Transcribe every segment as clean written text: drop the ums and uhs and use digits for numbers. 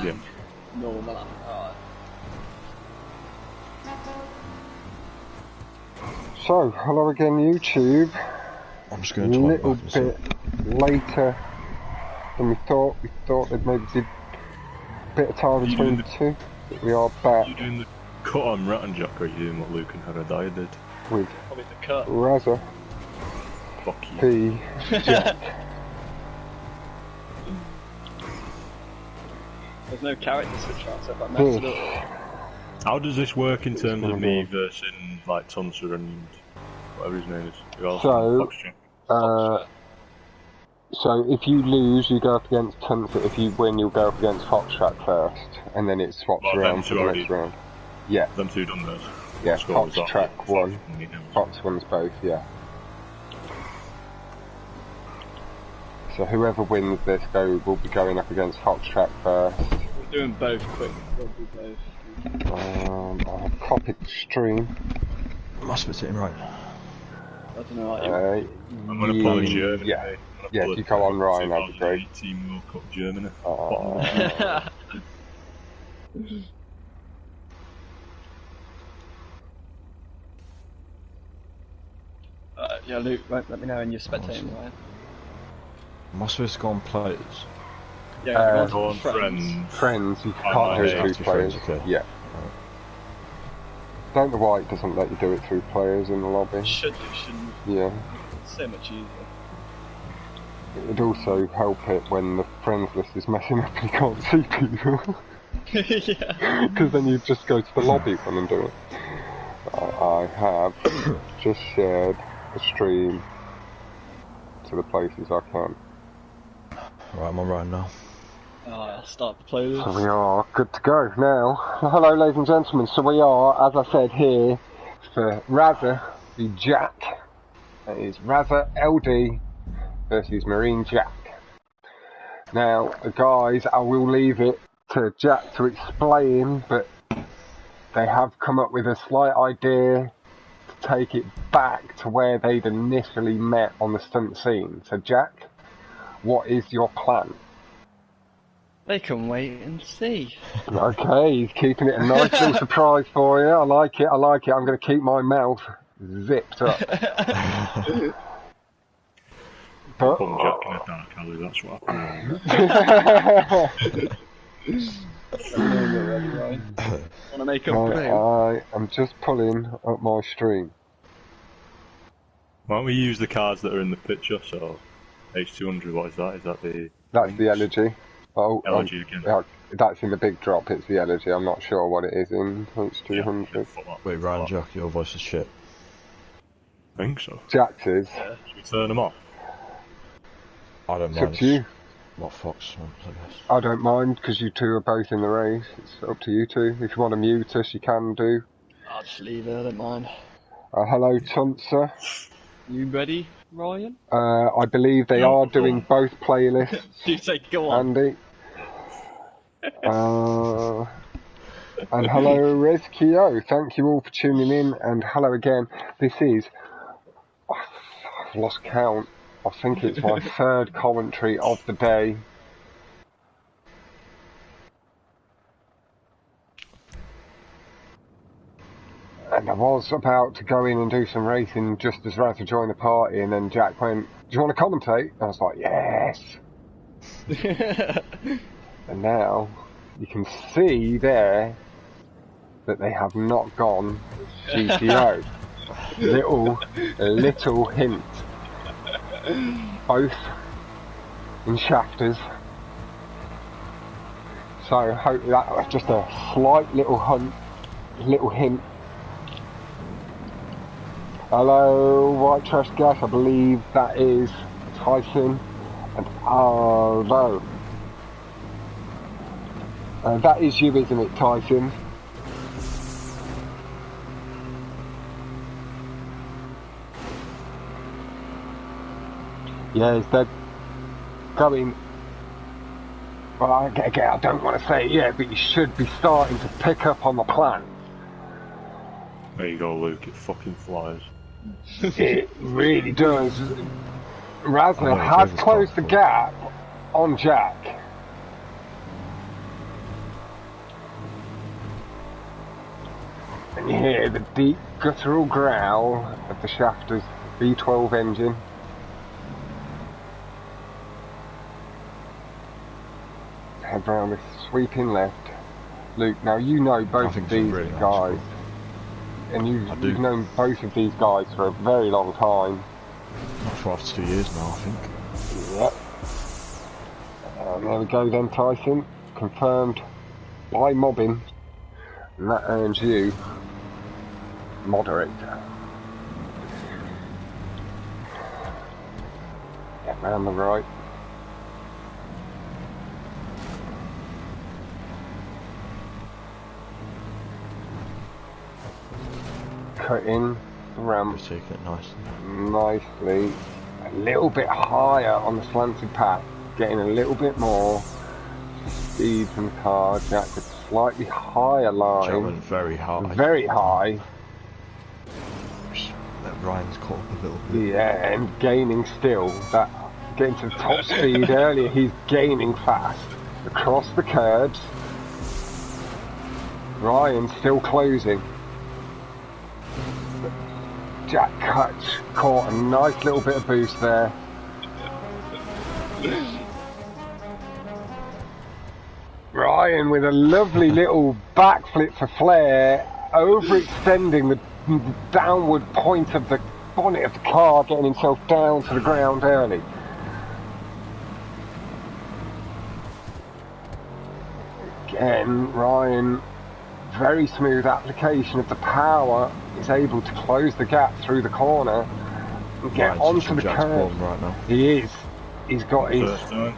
medium. Normal. Alright. So, hello again YouTube. I'm just going to a little bit later than we thought. We thought there'd maybe be a bit of time between the two, but we are back. Are you doing the cut on Rat and Jack, or are you doing what Luke and Haradai did? With Probably the cut. Raza, Fuck you. P, Jack. There's no character switch out, so if I mess it up. How does this work in terms of me versus like Tuncer and whatever his name is? So, so if you lose, you go up against Tuncer. If you win, you'll go up against Foxtrot first, and then it swaps around for the next round. Yeah. Them two done those. Yeah, Foxtrot won. Fox wins both. Yeah. So whoever wins this will be going up against Foxtrot first. We're doing both quick. We'll do both. I have copied the stream. Must be sitting right. I don't know. I'm gonna pull a Germany. Yeah, yeah. If you go on Ryan, that'd be great. Team World Cup Germany. Yeah, Luke, let me know when you're spectating, Ryan. Am I supposed to go on players? Yeah, go on friends. Friends, you can't do it through players. Okay. Yeah. Don't know why it doesn't let you do it through players in the lobby. Should do, shouldn't it? Yeah. It's so much easier. It would also help it when the friends list is messing up and you can't see people. Yeah. Because then you just go to the lobby one and do it. I have just shared a stream to the places I can. Right, I'm on Ryan now. I'll start the playlist. So we are good to go now. Hello ladies and gentlemen, so we are, as I said, here for Raza v Jack. That is Raza LD versus Marine Jack. Now, guys, I will leave it to Jack to explain, but they have come up with a slight idea to take it back to where they'd initially met on the stunt scene. So Jack, what is your plan? They can wait and see. Okay, he's keeping it a nice little surprise for you. I like it, I like it. I'm going to keep my mouth zipped up. But... Put Jack in a dark alley, that's what happened. Wanna make up I am just pulling up my stream. Why don't we use the cards that are in the picture? So, H200, what is that? Is that the... That's the elegy. Oh, elegy again. That's in the big drop, it's the elegy. I'm not sure what it is in H200. Yeah, wait, Ryan, Jack, your voice is shit. I think so. Jack's is. Should we turn them off? I don't It's mind. up to you. What Fox wants, I guess. I don't mind, because you two are both in the race. It's up to you two. If you want to mute us, you can do. I'll just leave it, I don't mind. Hello, Tuncer. You ready, Ryan? I believe they are doing both playlists. You say go on. Andy. And hello, Rezkio. Thank you all for tuning in, and hello again. This is... I've lost count. I think it's my third commentary of the day. And I was about to go in and do some racing just as Raza joined the party, and then Jack went, "Do you want to commentate?" And I was like, "Yes!" And now, you can see there that they have not gone GTO. little hint. Both in shafters. So hopefully that was just a slight little hint. Hello, White Trash Gas, I believe that is Tyson and Alvo. That is you, isn't it, Tyson? Yes, they're going... Well, I don't want to say it yet, but you should be starting to pick up on the plan. There you go, Luke, it fucking flies. It really does. Razna has closed the gap on Jack. And you hear the deep guttural growl of the shafter's V12 engine. Head round this sweeping left. Luke, now you know both of these really guys. And you've known both of these guys for a very long time. Not for after 2 years now, I think. Yep. There we go then, Tyson. Confirmed by mobbing. And that earns you moderator. Get round the right. Cut in the ramp. Just taking it nicely. Nicely. A little bit higher on the slanted path. Getting a little bit more speed from the car. Jack with slightly higher line. Jumping very high. Very high. That Ryan's caught up a little bit. Yeah, and gaining still. That getting to the top speed earlier, he's gaining fast. Across the curbs. Ryan's still closing. Jack Cutch caught a nice little bit of boost there. Ryan with a lovely little backflip for flair, overextending the downward point of the bonnet of the car, getting himself down to the ground early. Again, Ryan, very smooth application of the power, is able to close the gap through the corner and get Ryan's onto the curb. right now. He is. He's got his... First time.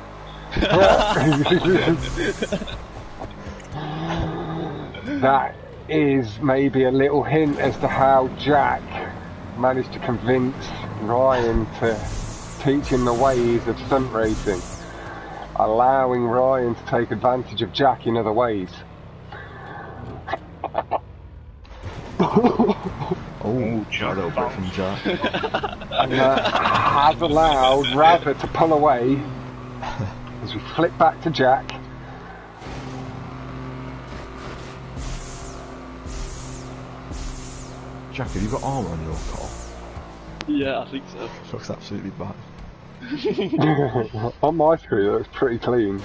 That is maybe a little hint as to how Jack managed to convince Ryan to teach him the ways of stunt racing, allowing Ryan to take advantage of Jack in other ways. Oh, a little bit from Jack. And that has allowed Raza to pull away as we flip back to Jack. Jack, have you got armour on your car? Yeah, I think so. Looks absolutely bad. On my screen it looks pretty clean.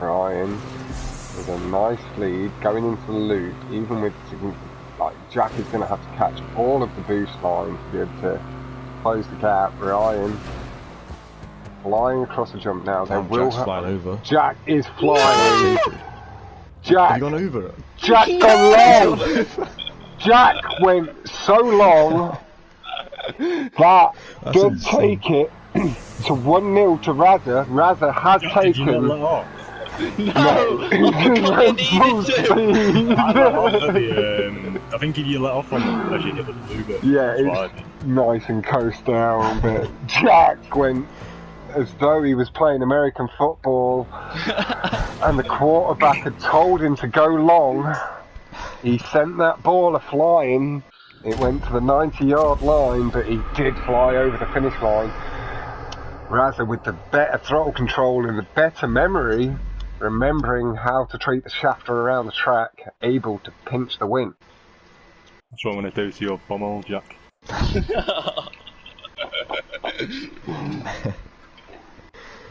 Ryan with a nice lead going into the loop, even with like Jack is going to have to catch all of the boost line to be able to close the gap. Ryan flying across the jump now. There will Jack's flying over. Jack is flying. Jack. Have you gone over it? Jack gone long. Jack went so long that did take it to 1-0 to Raza. Raza has Did you not taken. let off? No! I think if you let off on the as you hit the blue bit. Yeah, that's what I it's did. nice and coast down, but Jack went as though he was playing American football and the quarterback had told him to go long. He sent that ball a-flying. It went to the 90-yard line, but he did fly over the finish line. Raza with the better throttle control and the better memory, remembering how to treat the shafter around the track, able to pinch the win. That's what I'm going to do to your bumhole, Jack.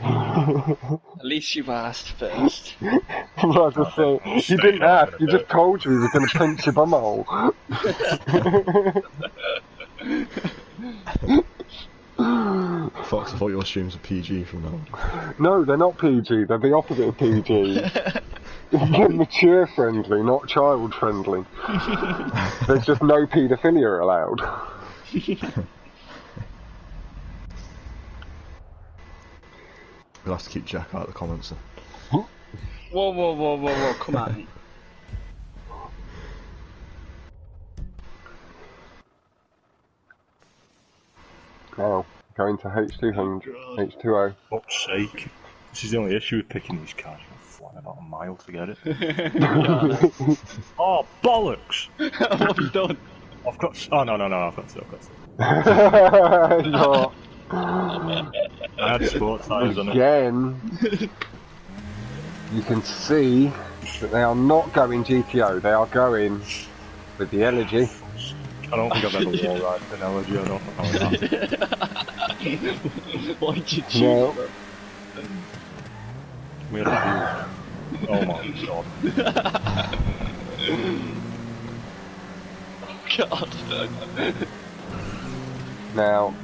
At least you asked first. Raza said, you didn't ask, you just told you he was going to pinch your bumhole. Fox, I thought your streams are PG from now. No, they're not PG, they're the opposite of PG. They're mature friendly, not child friendly. There's just no paedophilia allowed. We'll have to keep Jack out of the comments then. Whoa, come on. Now, going to H200, H2O. Fuck's sake. This is the only issue with picking these cars. You're flying about a mile to get it. Oh, bollocks! What have you done? I've got... Oh, no, I've got to. You're I had sports tires on it. Again, you can see that they are not going GTO, they are going with the Elegy. I don't think I've ever wall ride an Elegy, I don't know how it happened. Why did you choose No. that? We had a few. Oh my god. God. Now,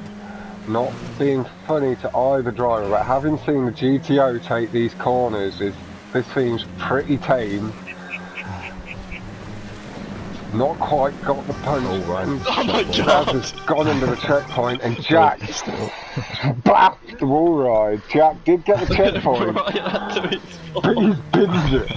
not being funny to either driver, but having seen the GTO take these corners, this seems pretty tame. Not quite got the punch. Oh, right. And Oh my Raz God. has gone under the checkpoint, and Jack baffed the wall ride. Jack did get the checkpoint, Right after his but fault. he's binned it.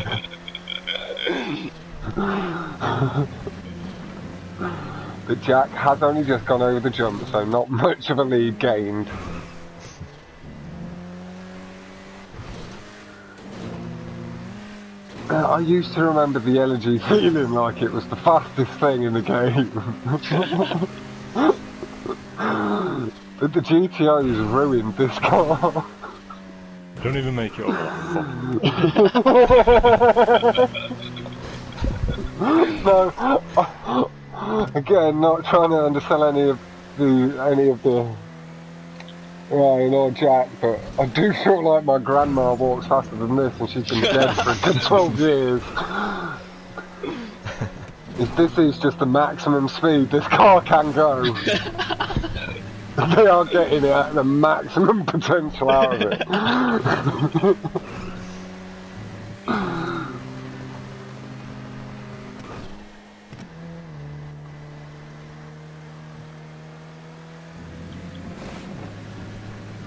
But Jack has only just gone over the jump, so not much of a lead gained. I used to remember the Elegy feeling like it was the fastest thing in the game. But the GTO's ruined this car. Don't even make it up. No, again, not trying to undersell any of the Ryan or Jack, but I do feel like my grandma walks faster than this, and she's been dead for a good 12 years. If this is just the maximum speed this car can go, they are getting it at the maximum potential out of it.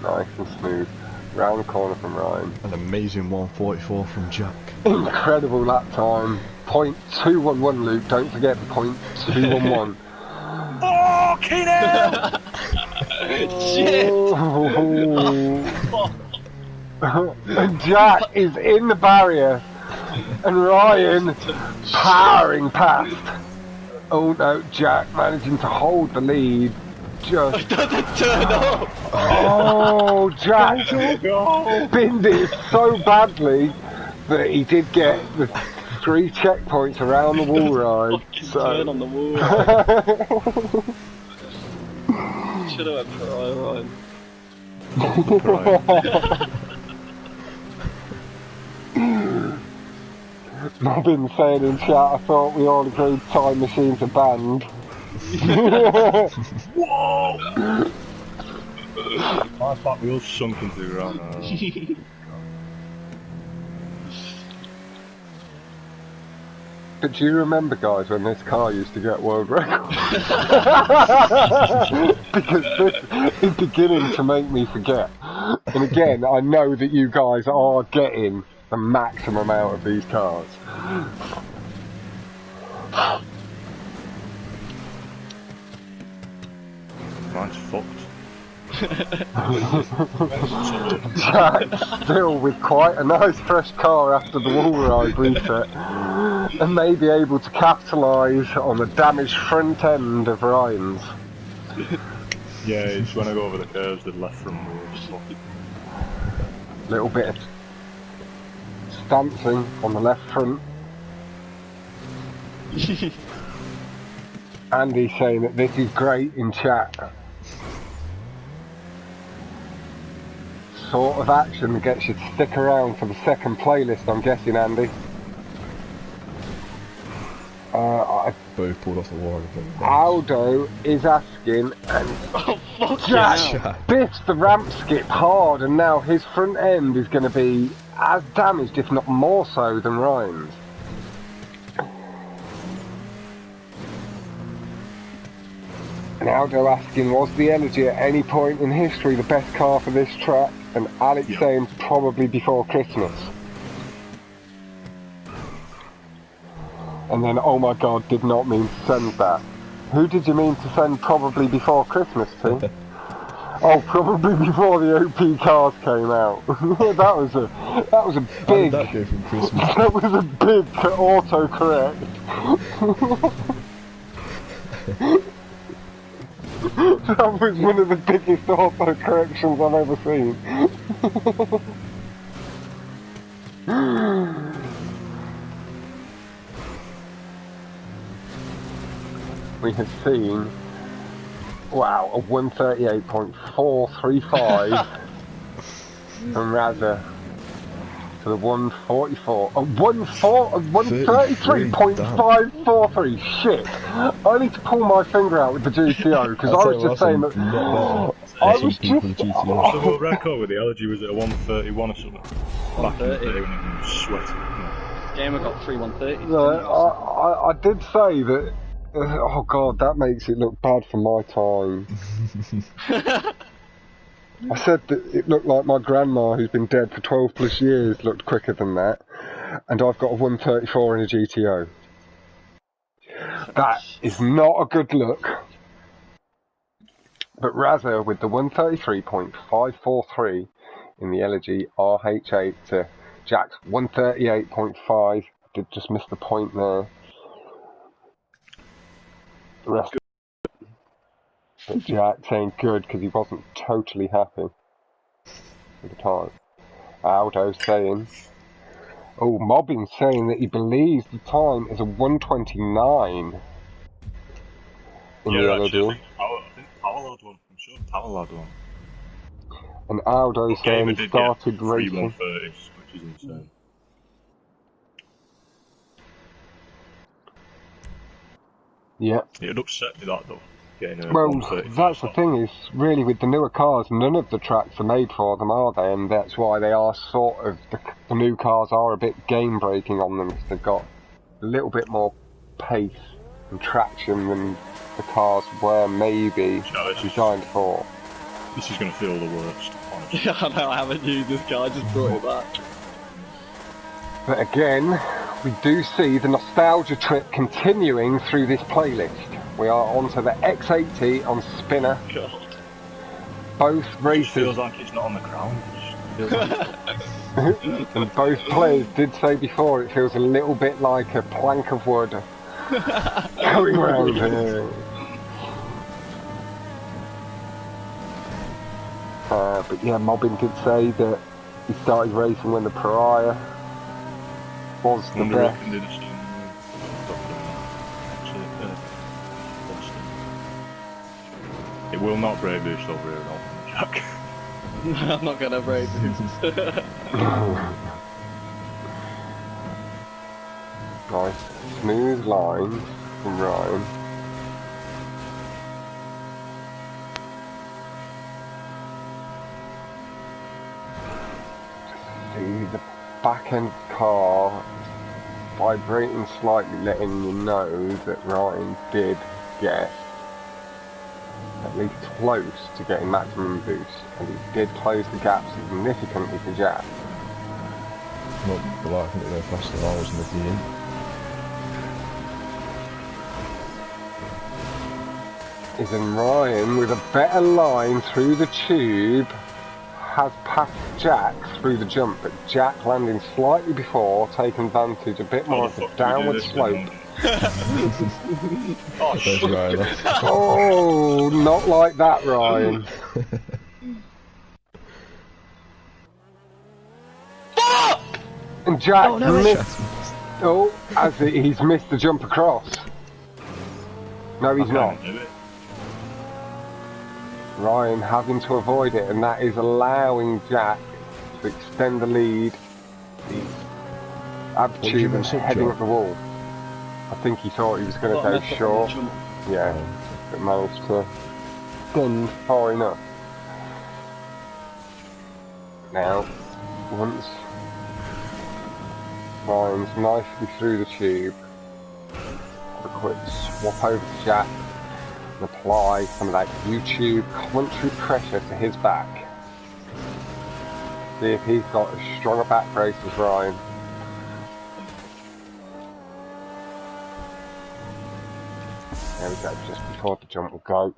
Nice and smooth. Round the corner from Ryan. An amazing 144 from Jack. Incredible lap time. .211, Luke. Don't forget the .211. Oh, Keenan! Shit! And Jack is in the barrier, and Ryan powering past. Oh no, Jack managing to hold the lead. Just Doesn't turn up! oh, Jack binned it so badly that he did get the 3 checkpoints around the wall ride. Fucking So turn on the wall. Should have went for Ryan. I've been saying in chat, I thought we all agreed time machines are banned. Whoa! My back wheel's sunk into the ground now. But do you remember, guys, when this car used to get world records? Because this is beginning to make me forget. And again, I know that you guys are getting the maximum out of these cars. Mine's fucked. Jack still with quite a nice fresh car after the wall ride reset, and may be able to capitalise on the damaged front end of Ryan's. Yeah, it's when I go over the curves, the left front wheel is fucked. Little bit of stancing on the left front. Andy saying that this is great in chat. Sort of action that gets you to stick around for the second playlist, I'm guessing, Andy. Both pulled off the wall. Aldo is asking, and Oh, fuck Jack biffs the ramp skip hard, and now his front end is going to be as damaged, if not more so, than Ryan's. And Aldo asking, was the Elegy at any point in history the best car for this track? And Alex saying probably before Christmas. And then, oh my god, did not mean to send that. Who did you mean to send probably before Christmas to? Oh, probably before the OP cars came out. that was a big. How did that go from Christmas? That was a big autocorrect. That was one of the biggest auto corrections I've ever seen. We have seen, wow, a 138.435 from Raza to the 144. A 133.543. Shit! I need to pull my finger out with the GTO because I was just saying that. I was just. What's the world record with the LG? Was it a 131 or something? Back in the day when it was sweating. Gamer got 3 130s. I did say that. Oh god, that makes it look bad for my time. I said that it looked like my grandma, who's been dead for 12 plus years, looked quicker than that, and I've got a 134 in a GTO. That is not a good look. But Raza with the 133.543 in the LG RH8 to Jack's 138.5. Did just miss the point there. The rest. But Jack saying good because he wasn't totally happy with the time. Aldo saying, oh, Mobbin saying that he believes the time is a 129 in the LOD. I think Powerload one. I'm sure Powerload one. And Aldo saying he started racing. 130s, which is insane. Yeah. It'd upset me that though. Well, that's the thing is, really with the newer cars, none of the tracks are made for them, are they? And that's why they are sort of, the new cars are a bit game-breaking on them, because they've got a little bit more pace and traction than the cars were maybe designed for. This is going to feel the worst, honestly. Yeah, I know, I haven't used this car, I just brought it back. But again, we do see the nostalgia trip continuing through this playlist. We are onto the X80 on spinner. God. Both races. It feels like it's not on the ground. It feels like and both players did say before it feels a little bit like a plank of wood going round here. But yeah, Mobbin did say that he started racing when the Pariah was the best. It will not brake boost over here, Jack. I'm not gonna brake boost. Nice, smooth lines from Ryan. See the back end car vibrating slightly, letting you know that Ryan did get at least close to getting maximum boost, and he did close the gap significantly to Jack. Well, but I think they're faster than I was in the beginning. Isn't Ryan with a better line through the tube has passed Jack through the jump, but Jack landing slightly before, taking advantage a bit more of the downward slope. Oh, shit. Oh, not like that, Ryan. And Jack missed. Oh, he's missed the jump across. No, he's not. Ryan having to avoid it, and that is allowing Jack to extend the lead. The Abtube is heading up the wall. I think he thought he was going to go short. Yeah, but managed to bend far enough. Now, once Ryan's nicely through the tube, have a quick swap over to Jack and apply some of that YouTube commentary pressure to his back. See if he's got as strong a back brace as Ryan. There we go, just before the jump will go.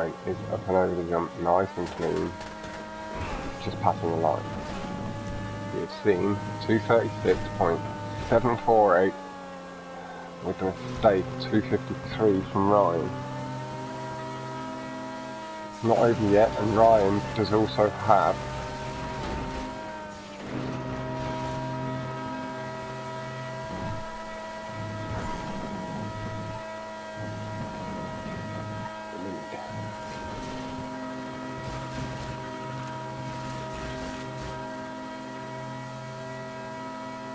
Ryan is up and over the jump, nice and clean, just passing the line. You've seen 236.748 with a mistake 253 from Ryan. Not over yet, and Ryan does also have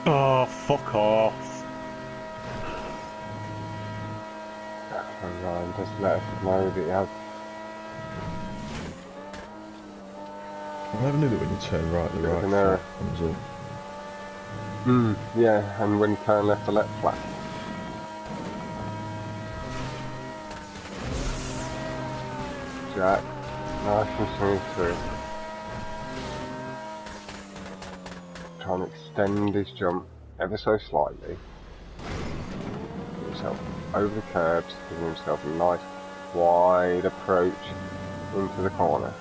Oh, fuck off. and Ryan just let us know that he has. I never knew that when you turn right, the right flat comes up. Yeah, and when you turn left, the left flat. Jack, nice and smooth through. Trying to extend his jump ever so slightly. Get himself over the curbs, giving himself a nice wide approach into the corner.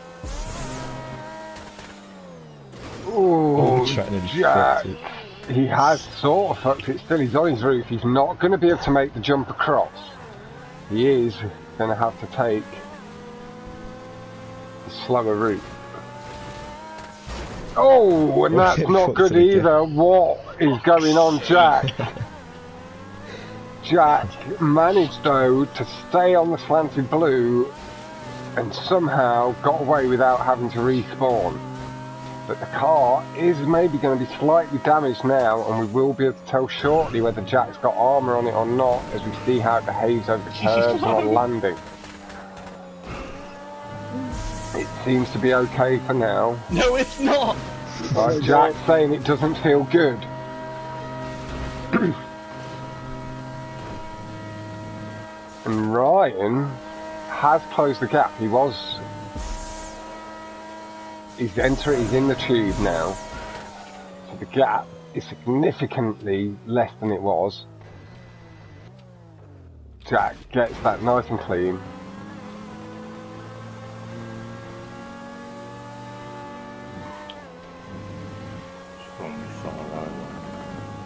Oh, Jack! He has sort of fucked it. Still, he's on his roof. He's not going to be able to make the jump across. He is going to have to take the slower route. Oh, and that's not good either. What is going on, Jack? Jack managed, though, to stay on the slanted blue and somehow got away without having to respawn. But the car is maybe going to be slightly damaged now, and we will be able to tell shortly whether Jack's got armour on it or not as we see how it behaves over the curves and on landing. It seems to be okay for now. No, it's not! Right, Jack's saying it doesn't feel good. And Ryan has closed the gap. He's in the tube now. So the gap is significantly less than it was. Jack gets that nice and clean.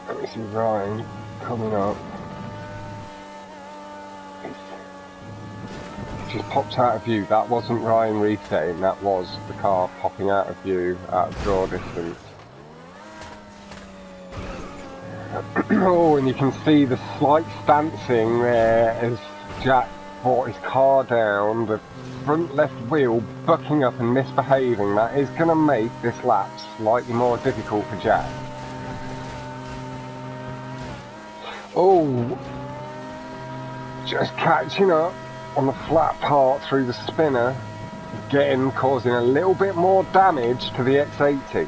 Let me see Ryan coming up. Just popped out of view. That wasn't Ryan resetting, that was the car popping out of view at draw distance. Oh, and you can see the slight stancing there as Jack brought his car down, the front left wheel bucking up and misbehaving. That is going to make this lap slightly more difficult for Jack. Oh, just catching up on the flat part through the spinner, again causing a little bit more damage to the X80.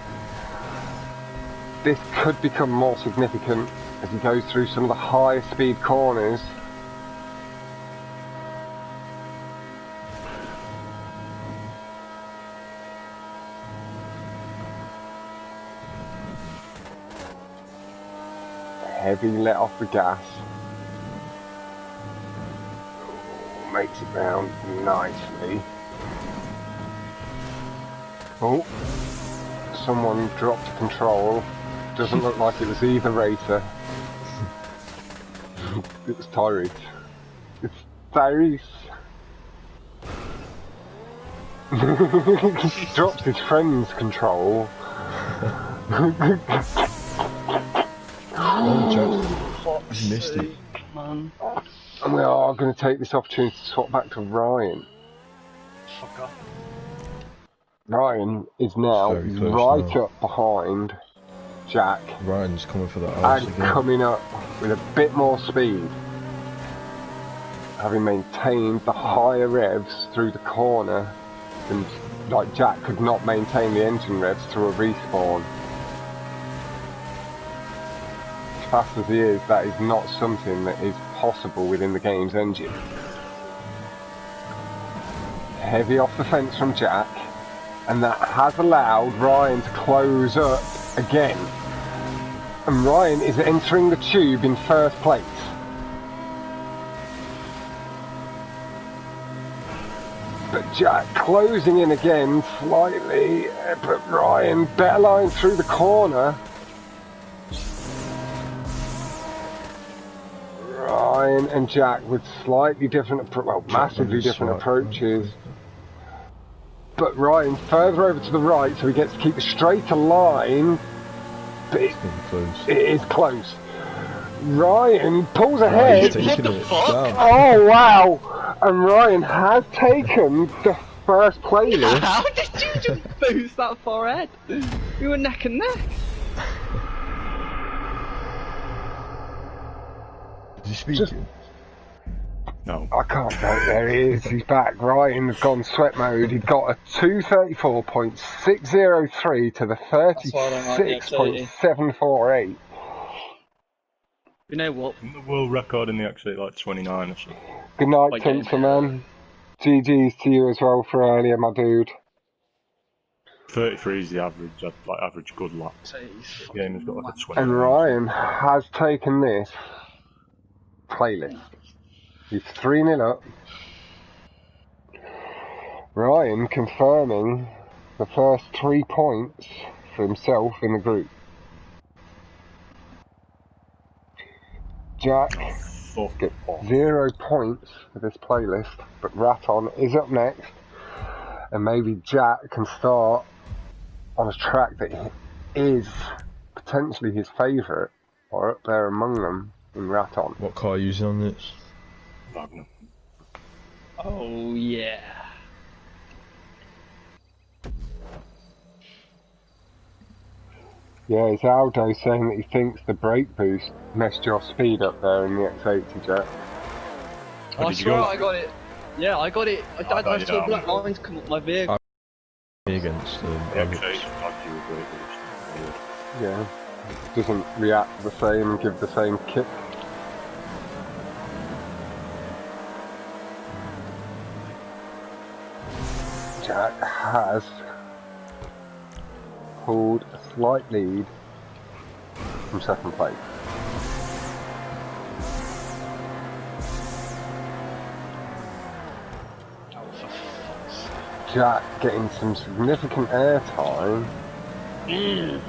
This could become more significant as he goes through some of the higher speed corners. Heavy let off the gas. Makes it round nicely. Oh, someone dropped control. Doesn't look like it was either racer. It was Tyrese. It's Tyrese. Drops his friend's control. Oh, Jack missed it. Man. And we are going to take this opportunity to swap back to Ryan. Fuck off. Ryan is now right up behind Jack. Ryan's coming for that arse and again. coming up with a bit more speed. Having maintained the higher revs through the corner, and like Jack could not maintain the engine revs through a respawn. As fast as he is, that is not something that is possible within the game's engine. Heavy off the fence from Jack, and that has allowed Ryan to close up again. And Ryan is entering the tube in first place. But Jack closing in again slightly, but Ryan better line through the corner. Ryan and Jack with slightly different, well, massively different approaches. But Ryan further over to the right, so he gets to keep a straighter line. But it is close. Ryan pulls ahead. What the fuck? Oh wow! And Ryan has taken the first playlist. How did you just boost that far ahead? We were neck and neck. Did you speak to him? No. I can't vote. There he is. He's back. Ryan's gone sweat mode. He's got a 234.603 to the 36.748. You know what? Isn't the world record in the actually like 29 or something? Good night, Tuncer man. GG's to you as well for earlier, my dude. 33 is the average, like average good lap. The game has got like a 20. And Ryan has taken this playlist. He's 3-0 up. Ryan confirming the first 3 points for himself in the group. Jack gets 0 points for this playlist, but Raton is up next, and maybe Jack can start on a track that is potentially his favourite, or up there among them in Raton. What car are you using on this? Wagner. Oh yeah. Yeah, it's Aldo saying that he thinks the brake boost messed your speed up there in the X80 Jet. Oh, I swear I got it. Yeah, I got it. I saw black lines come up my vehicle. Against The X8 Yeah, doesn't react the same and give the same kick. Jack has pulled a slight lead from second place. Jack getting some significant airtime,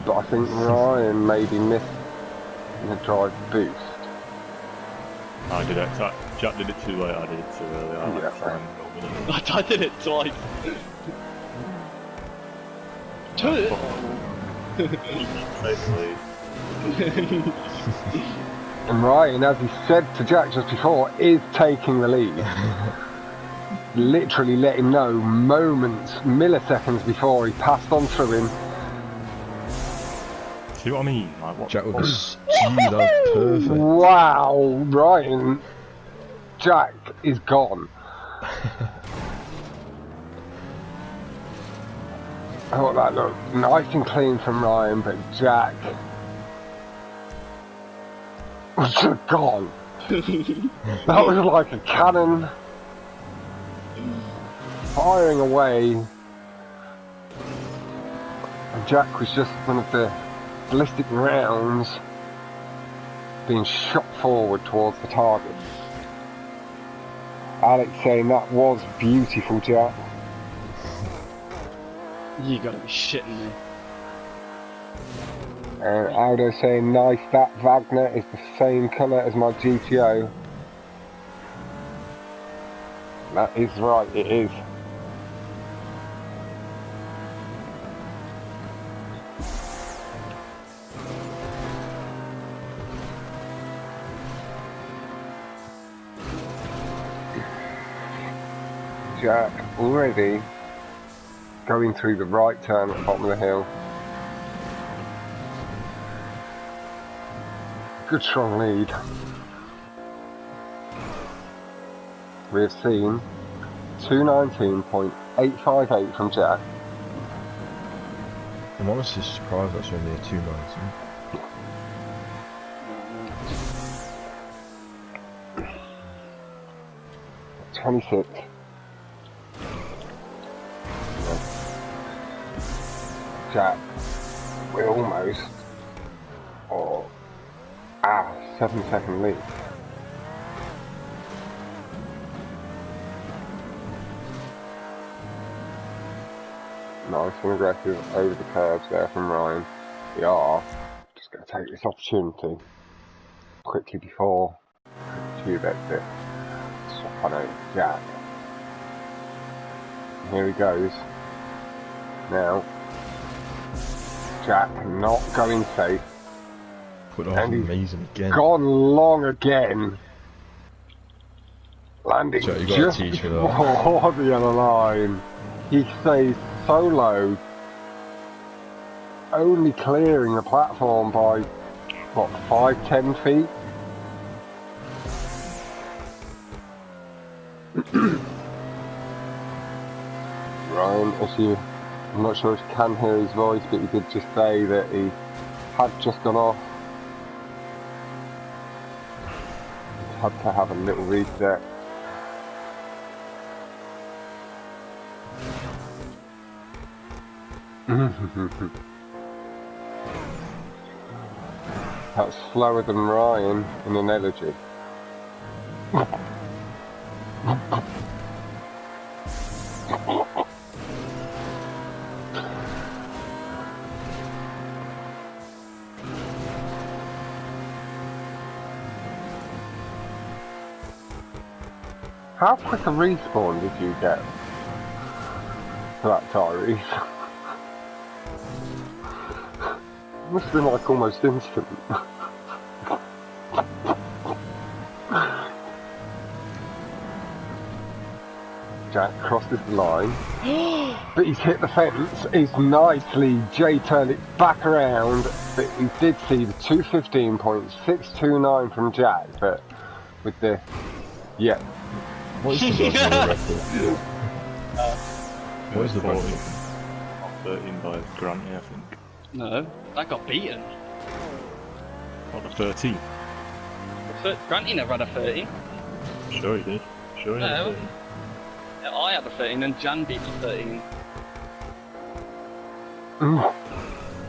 but I think Ryan maybe missed the drive boost. I did it. Jack did it too late. I did it too early. I did it twice. And Ryan, as he said to Jack just before, is taking the lead. Literally let him know moments, milliseconds before he passed on through him. See what I mean? Like, what? Jack with the speed, that's perfect. Wow, Ryan, Jack is gone. Oh, that looked nice and clean from Ryan, but Jack was just gone. That was like a cannon firing away, and Jack was just one of the ballistic rounds being shot forward towards the target. Alex saying that was beautiful, Jack. You gotta be shitting me. And Aldo saying nice, that Wagner is the same colour as my GTO. That is right, it is. Jack already going through the right turn at the bottom of the hill. Good strong lead. We have seen 219.858 from Jack. I'm honestly surprised that's only a 219. 26. Jack, we're almost, 7-second lead. Nice and aggressive over the curves there from Ryan. We are just going to take this opportunity quickly before Tube exit. Swap on over to Jack. And here he goes. Now, Jack not going safe. Put off amazing again. Gone long again. Landing Jack, just before the yellow line. He stays so low, only clearing the platform by, what, 5-10 feet? Ryan, I'm not sure if you can hear his voice, but he did just say that he had just gone off. Had to have a little reset. That's slower than Ryan in an elegy. How quick a respawn did you get for that Tyrese? Must have been like almost instant. Jack crosses the line, but he's hit the fence. He's nicely J-turned it back around, but he did see the 215.629 from Jack, but with the, yeah. What is the record? What is the record? 13 by Grant, I think. No, that got beaten. What, the 13? Granty never had a 30. Sure he did. Sure he had a 13. Yeah, I had a 13 and Jan beat the 13.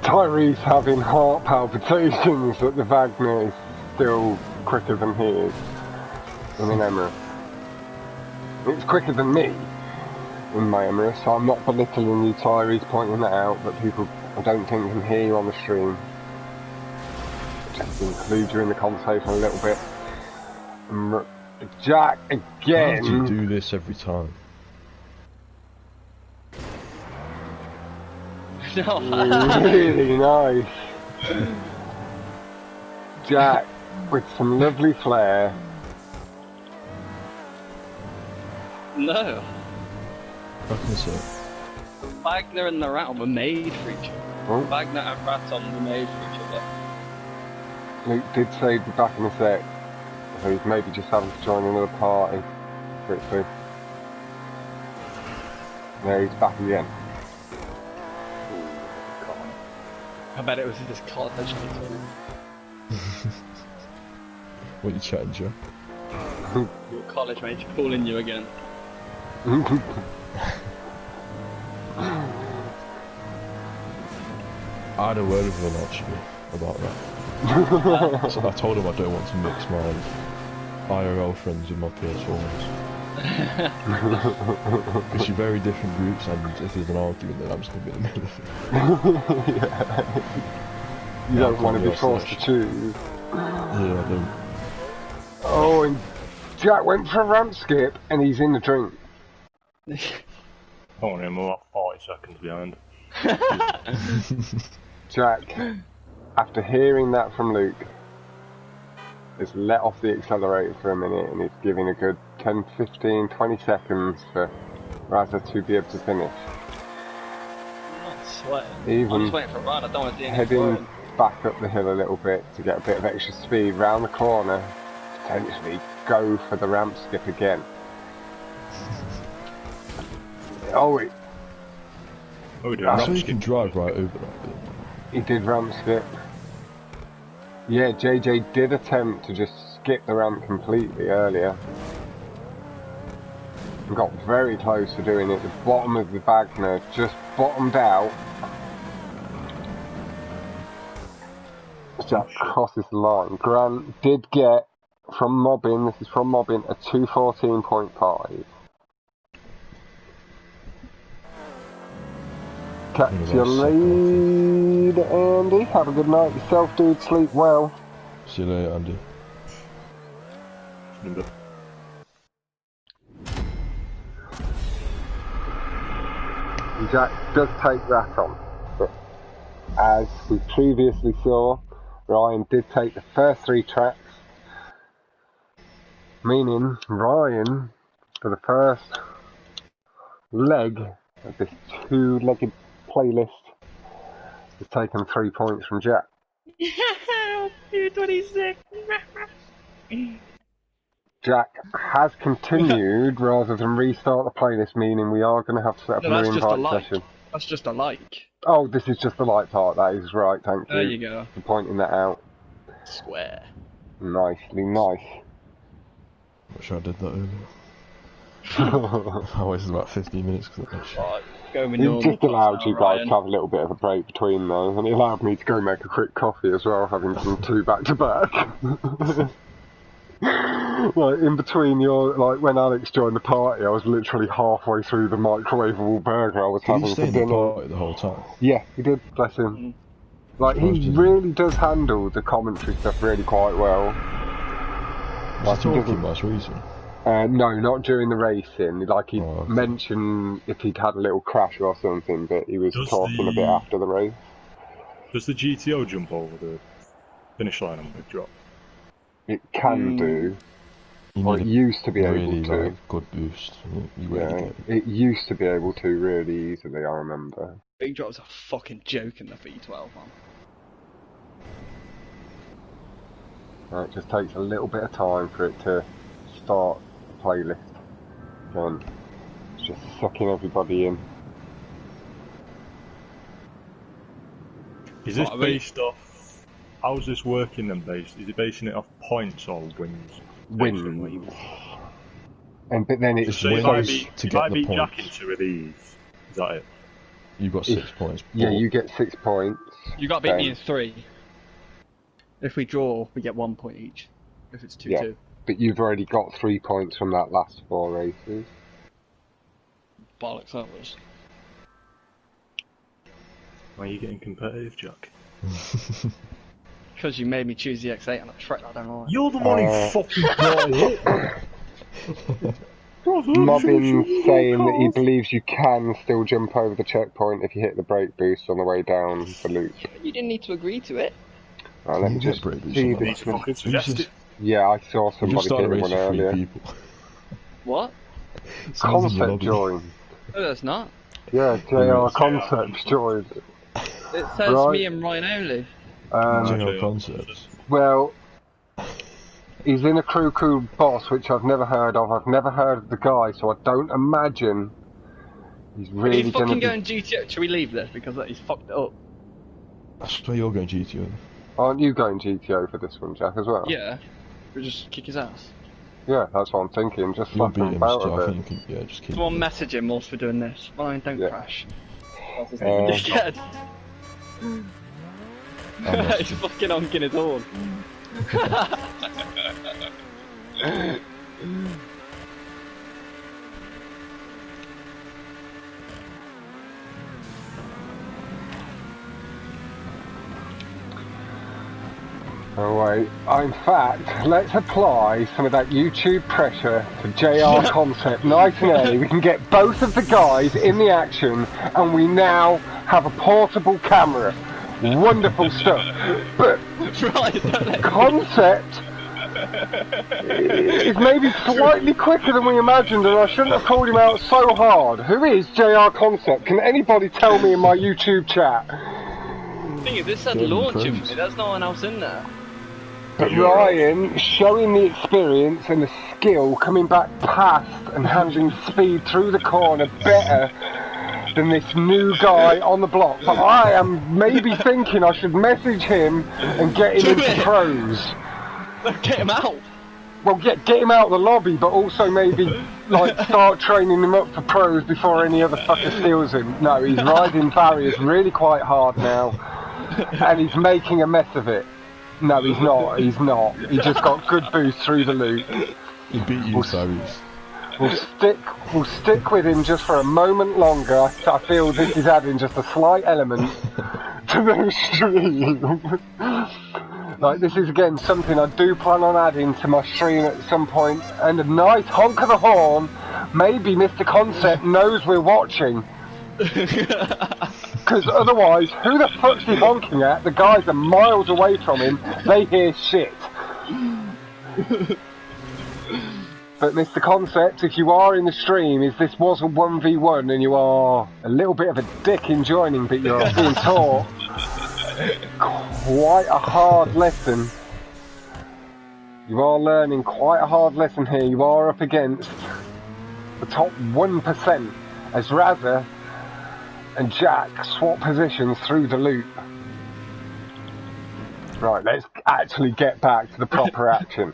Tyrese having heart palpitations that the Wagner is still quicker than he is in an Emirates. It's quicker than me in my Emirates, so I'm not belittling you, Tyrese, pointing that out, but people I don't think can hear you on the stream. Just include you in the conversation a little bit. Jack again. How do you do this every time? Really nice. Jack with some lovely flair. No. How can I say? Wagner and the Raton were made for each other. Oh. Wagner and Raton were made for each other. Luke did say he'd be back in a sec, so he's maybe just having to join another party quickly. There he's back again. I bet it was his college mate. What are you chatting, Joe? Your college mate calling you again. I had a word with him actually about that. So I told him I don't want to mix my IRL friends with my PS4 ones. Because you're very different groups, and if there's an argument, then I'm just going to be in the middle of it. Yeah. You don't want to be forced to choose. Yeah, I don't. Oh, and Jack went for a ramp skip, and he's in the drink. Oh, I'm about 40 seconds behind. Jack, after hearing that from Luke, has let off the accelerator for a minute and is giving a good 10, 15, 20 seconds for Raza to be able to finish. I'm not sweating. Even I'm just waiting for a run, I don't want to do anything. heading back up the hill a little bit to get a bit of extra speed round the corner, potentially go for the ramp skip again. Oh, we do. So you can drive right over that bit. he did ramp skip. Yeah, JJ did attempt to just skip the ramp completely earlier. He got very close to doing it. The bottom of the Wagner just bottomed out. Jack crosses the line. Grant did get from Mobbin, this is from Mobbin, a 214.5. Catch you later, Andy. Have a good night yourself, dude. Sleep well. See you later, Andy. Jack does take that on, but as we previously saw, Ryan did take the first 3 tracks, meaning Ryan, for the first leg of this 2-legged playlist, has taken 3 points from Jack. 226. Jack has continued rather than restart the playlist, meaning we are going to have to set up a new invite session. That's just a like. Oh, this is just the light part. That is right, thank you. There you go. For pointing that out. Square. Nicely nice. Wish I did that earlier. I wasted about 15 minutes because of that shit. It just allowed you guys to have a little bit of a break between though, and it allowed me to go make a quick coffee as well, having done 2 back-to-back. Like, in between when Alex joined the party, I was literally halfway through the microwavable burger I was having for dinner. Did he stay in the party the whole time? Yeah, he did, bless him. Like, he really does handle the commentary stuff really quite well. Was he talking much recently? No, not during the racing. Like, he mentioned if he'd had a little crash or something, but he was talking a bit after the race. Does the GTO jump over the finish line on the drop? It can do. Or it used to be able to. Like, good boost. It used to be able to really easily, I remember. Big drop's a fucking joke in the V12, man. It just takes a little bit of time for it to start the playlist. And it's just sucking everybody in. Is this based off... How's this working then, is it basing it off points or wins? Wins. But then it's so if I beat Jack in 2 of these, is that it? You've got 6 points. Yeah, you get 6 points. You got to beat me in 3. If we draw, we get 1 point each. If it's 2-2. Yeah, but you've already got 3 points from that last 4 races. Bollocks, that was. Why are you getting competitive, Jack? Because you made me choose the X8 and I tried, I don't know why. You're the one who fucking brought it. Mobbin saying that he believes you can still jump over the checkpoint if you hit the brake boost on the way down the loop. You didn't need to agree to it. Let me just see this. Yeah, I saw somebody hit one earlier. What? Concept join. No, that's not. Yeah, JR Concepts joined. It says me and Ryan only. JR Concepts. Well, he's in a crew boss, which I've never heard of. I've never heard of the guy, so I don't imagine he's really Are you fucking going GTO? Should we leave this? Because he's fucked it up. That's why you're going GTO. Aren't you going GTO for this one, Jack, as well? Yeah. We'll just kick his ass. Yeah, that's what I'm thinking. Just slap him about a bit. Yeah, just keep Someone message him whilst we're doing this. Ryan, don't crash. Dickhead. He's fucking honking his horn. Oh wait, in fact, let's apply some of that YouTube pressure to JR Concept nice and early. We can get both of the guys in the action and we now have a portable camera. Wonderful stuff. But Concept is maybe slightly quicker than we imagined and I shouldn't have called him out so hard. Who is JR Concept? Can anybody tell me in my YouTube chat? The thing is, this said launching me, there's no one else in there. But Ryan showing the experience and the skill coming back past and handling speed through the corner better than this new guy on the block. But I am maybe thinking I should message him and get him into pros. Get him out. Well, get him out of the lobby, but also maybe like start training him up for pros before any other fucker steals him. No, he's riding barriers really quite hard now, and he's making a mess of it. No, he's not. He's not. He just got good boost through the loop. He beat you, Saris. We'll stick with him just for a moment longer. I feel this is adding just a slight element to the stream. Like, this is again something I do plan on adding to my stream at some point. And a nice honk of the horn. Maybe Mr. Concept knows we're watching. Because otherwise, who the fuck's he honking at? The guys are miles away from him. They hear shit. But Mr. Concept, if you are in the stream, this was a 1v1 and you are a little bit of a dick in joining, but you're being taught quite a hard lesson. You are learning quite a hard lesson here. You are up against the top 1% as Raza and Jack swap positions through the loop. Right, let's actually get back to the proper action.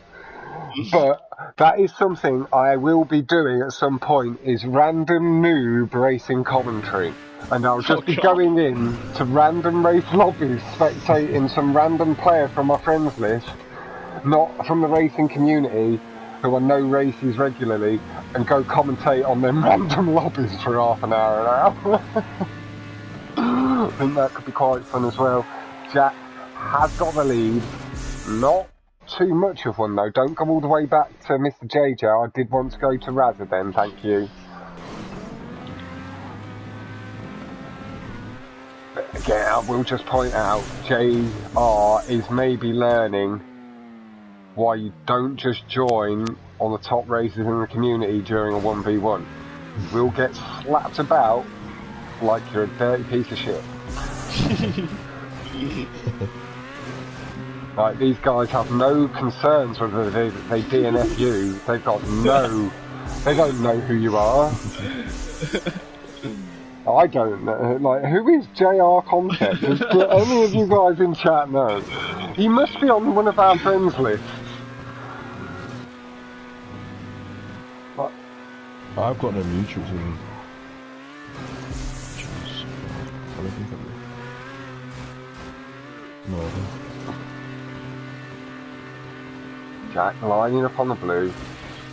But that is something I will be doing at some point, is random noob racing commentary. And I'll just be going in to random race lobbies, spectating some random player from my friends list, not from the racing community, who I know races regularly, and go commentate on them random lobbies for half an hour I think that could be quite fun as well. Jack has got the lead. Not too much of one though. Don't go all the way back to Mr. JJ. I did want to go to Raza then, thank you. But again, I will just point out, JR is maybe learning why you don't just join on the top races in the community during a 1v1. You will get slapped about like you're a dirty piece of shit. Like, these guys have no concerns whether they DNF you. They've got no... They don't know who you are. I don't know. Like, who is JR Concept? Does any of you guys in chat know? He must be on one of our friends lists. But I've got no mutuals with him. I don't think I do. No, I don't. Jack lining up on the blue.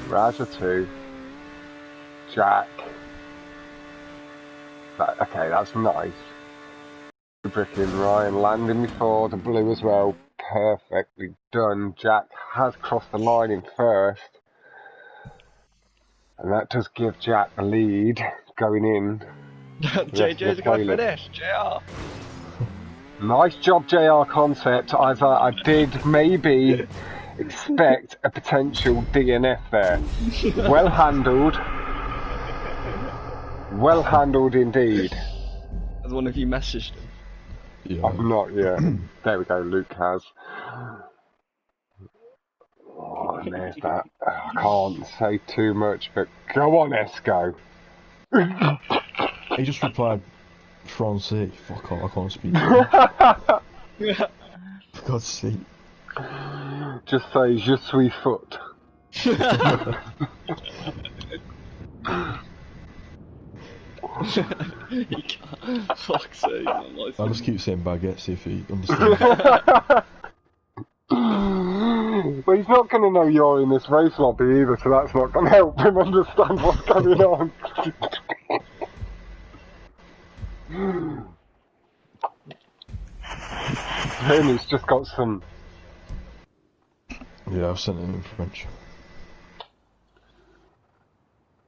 Raza 2. Jack. Okay, that's nice. Bricking Ryan landing before the blue as well. Perfectly done. Jack has crossed the line in first. And that does give Jack the lead going in. JJ's going to finish. JR. Nice job, JR Concept. I did maybe expect a potential DNF there. Well handled. Well handled indeed. Has one of you messaged him? Yeah. I've not yet. There we go, Luke has. Oh, and there's that. I can't say too much, but go on, Esco. He just replied, Francais. Fuck off, I can't speak. For God's sake. Just say, je suis foot. He can't. Fuck's sake, man. I'll just keep saying baguette, see if he understands. Well, he's not going to know you're in this race lobby either, so that's not going to help him understand what's going on. Him, he's just got some... Yeah, I've sent it in French.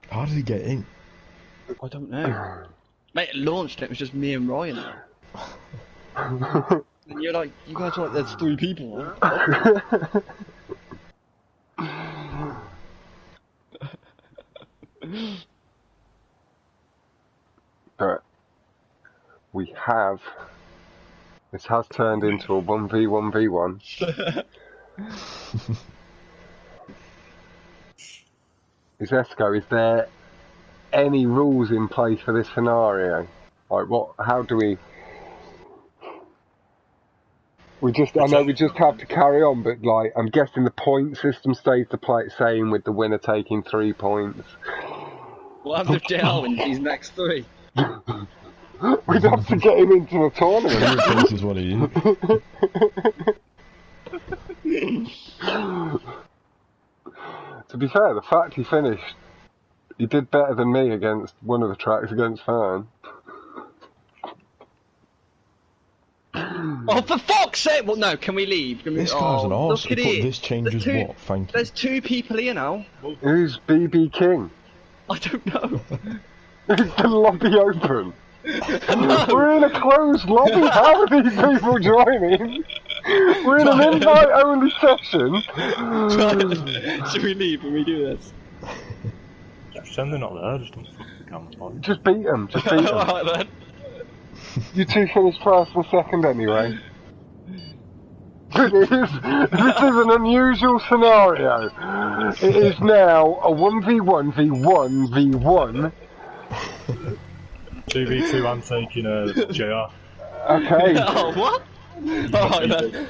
How did he get in? I don't know. Mate, it launched, it was just me and Ryan. And you're like, you guys are like, there's 3 people on. But we have... This has turned into a 1v1v1. Esco, is there any rules in place for this scenario? Like, what? How do we? I know we just have to carry on, but like, I'm guessing the point system stays the same with the winner taking 3 points. What happens if JR wins these next 3? We'd have to get him into the tournament. This is one of you. To be fair, the fact he finished You did better than me against one of the tracks against Fern. Oh, for fuck's sake! Well, no, can we leave? Can we... This guy's an arse. Look at He put it. this changes what? Thank you. There's 2 people here now. Who's BB King? I don't know. Is the lobby open? No. We're in a closed lobby. How are these people joining? We're in an invite-only session. Should we leave when we do this? Just pretend they're not there, just don't fucking camera. Just beat them. Just beat them. Alright then. You two finished first and second anyway. This is an unusual scenario. It is now a 1v1 v1 v1. 2v2, I'm taking JR. Okay. Oh, what? Alright then.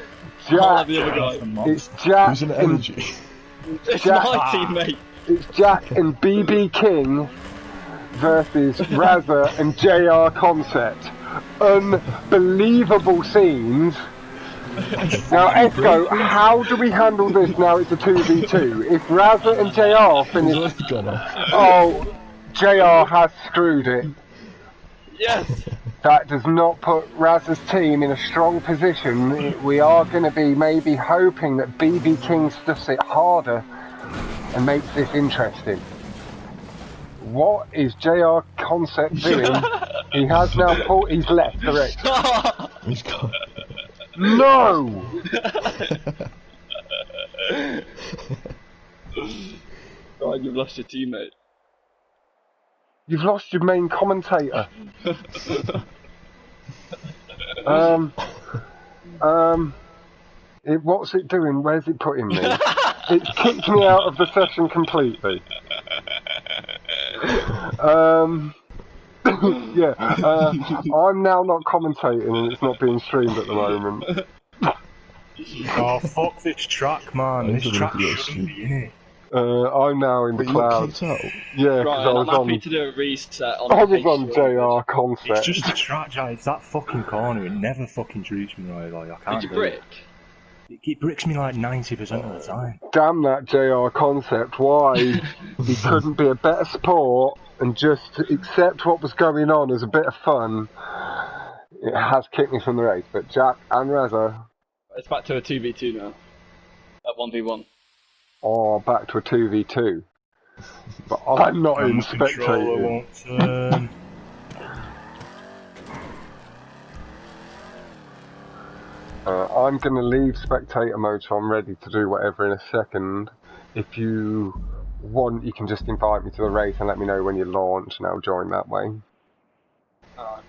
Jack. The other guy. It's Jack Who's an and energy? It's Jack. my teammate. it's Jack and BB King versus Raza and JR Concept. Unbelievable scenes. Now, Esco, how do we handle this now it's a 2v2? If Raza and JR finish... Oh, JR has screwed it. Yes. That does not put Raza's team in a strong position. We are going to be maybe hoping that BB King stuffs it harder and makes this interesting. What is JR Concept doing? He has now pulled... He's left, correct? He's got... No! God, you've lost your teammate. You've lost your main commentator. What's it doing? Where's it putting me? It's kicked me out of the session completely. Yeah, I'm now not commentating and it's not being streamed at the moment. Oh, fuck this track, man. This track shouldn't be in it. I'm now in the clouds. Yeah, because Right, I was I'm happy on. to do a reset on I the was on page. JR Concept. It's just a track, Jai. It's that fucking corner. It never fucking treats me right. Like, I can't Did you do it. brick? It bricks me like 90% of the time. Damn that JR Concept. Why he couldn't be a better sport and just accept what was going on as a bit of fun. It has kicked me from the race, but Jack and Raza It's back to a 2v2 now. At 1v1. are back to a 2v2. But I'm not in The controller spectating. won't turn. I'm going to leave spectator mode so I'm ready to do whatever in a second. If you want, you can just invite me to the race and let me know when you launch and I'll join that way. Alright.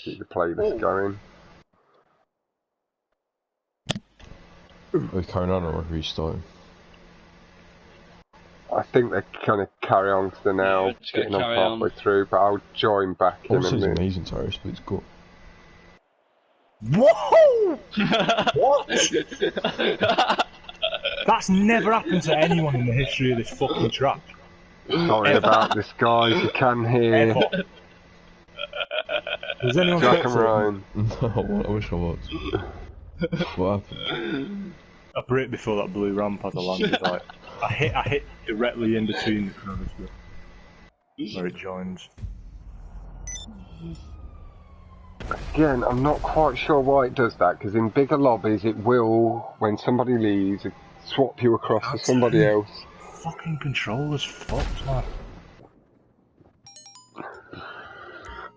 Keep the playlist going. Are we carrying on or restarting? I think they're going to carry on because they're now Yeah, just gonna getting on carry halfway through, but I'll join back in a Also, it's minute. amazing Tyrus, but it's good. Whoa! What? That's never happened to anyone in the history of this fucking track. Sorry about this, guys. You can hear Ever. Does anyone Jack fix and it? Ryan. No, I wish I was. What happened? I bricked before that blue ramp as I landed. Like, I hit directly in between the corners where it joins. Again, I'm not quite sure why it does that, because in bigger lobbies it will, when somebody leaves, it swap you across to somebody else. Fucking controller's fucked, man.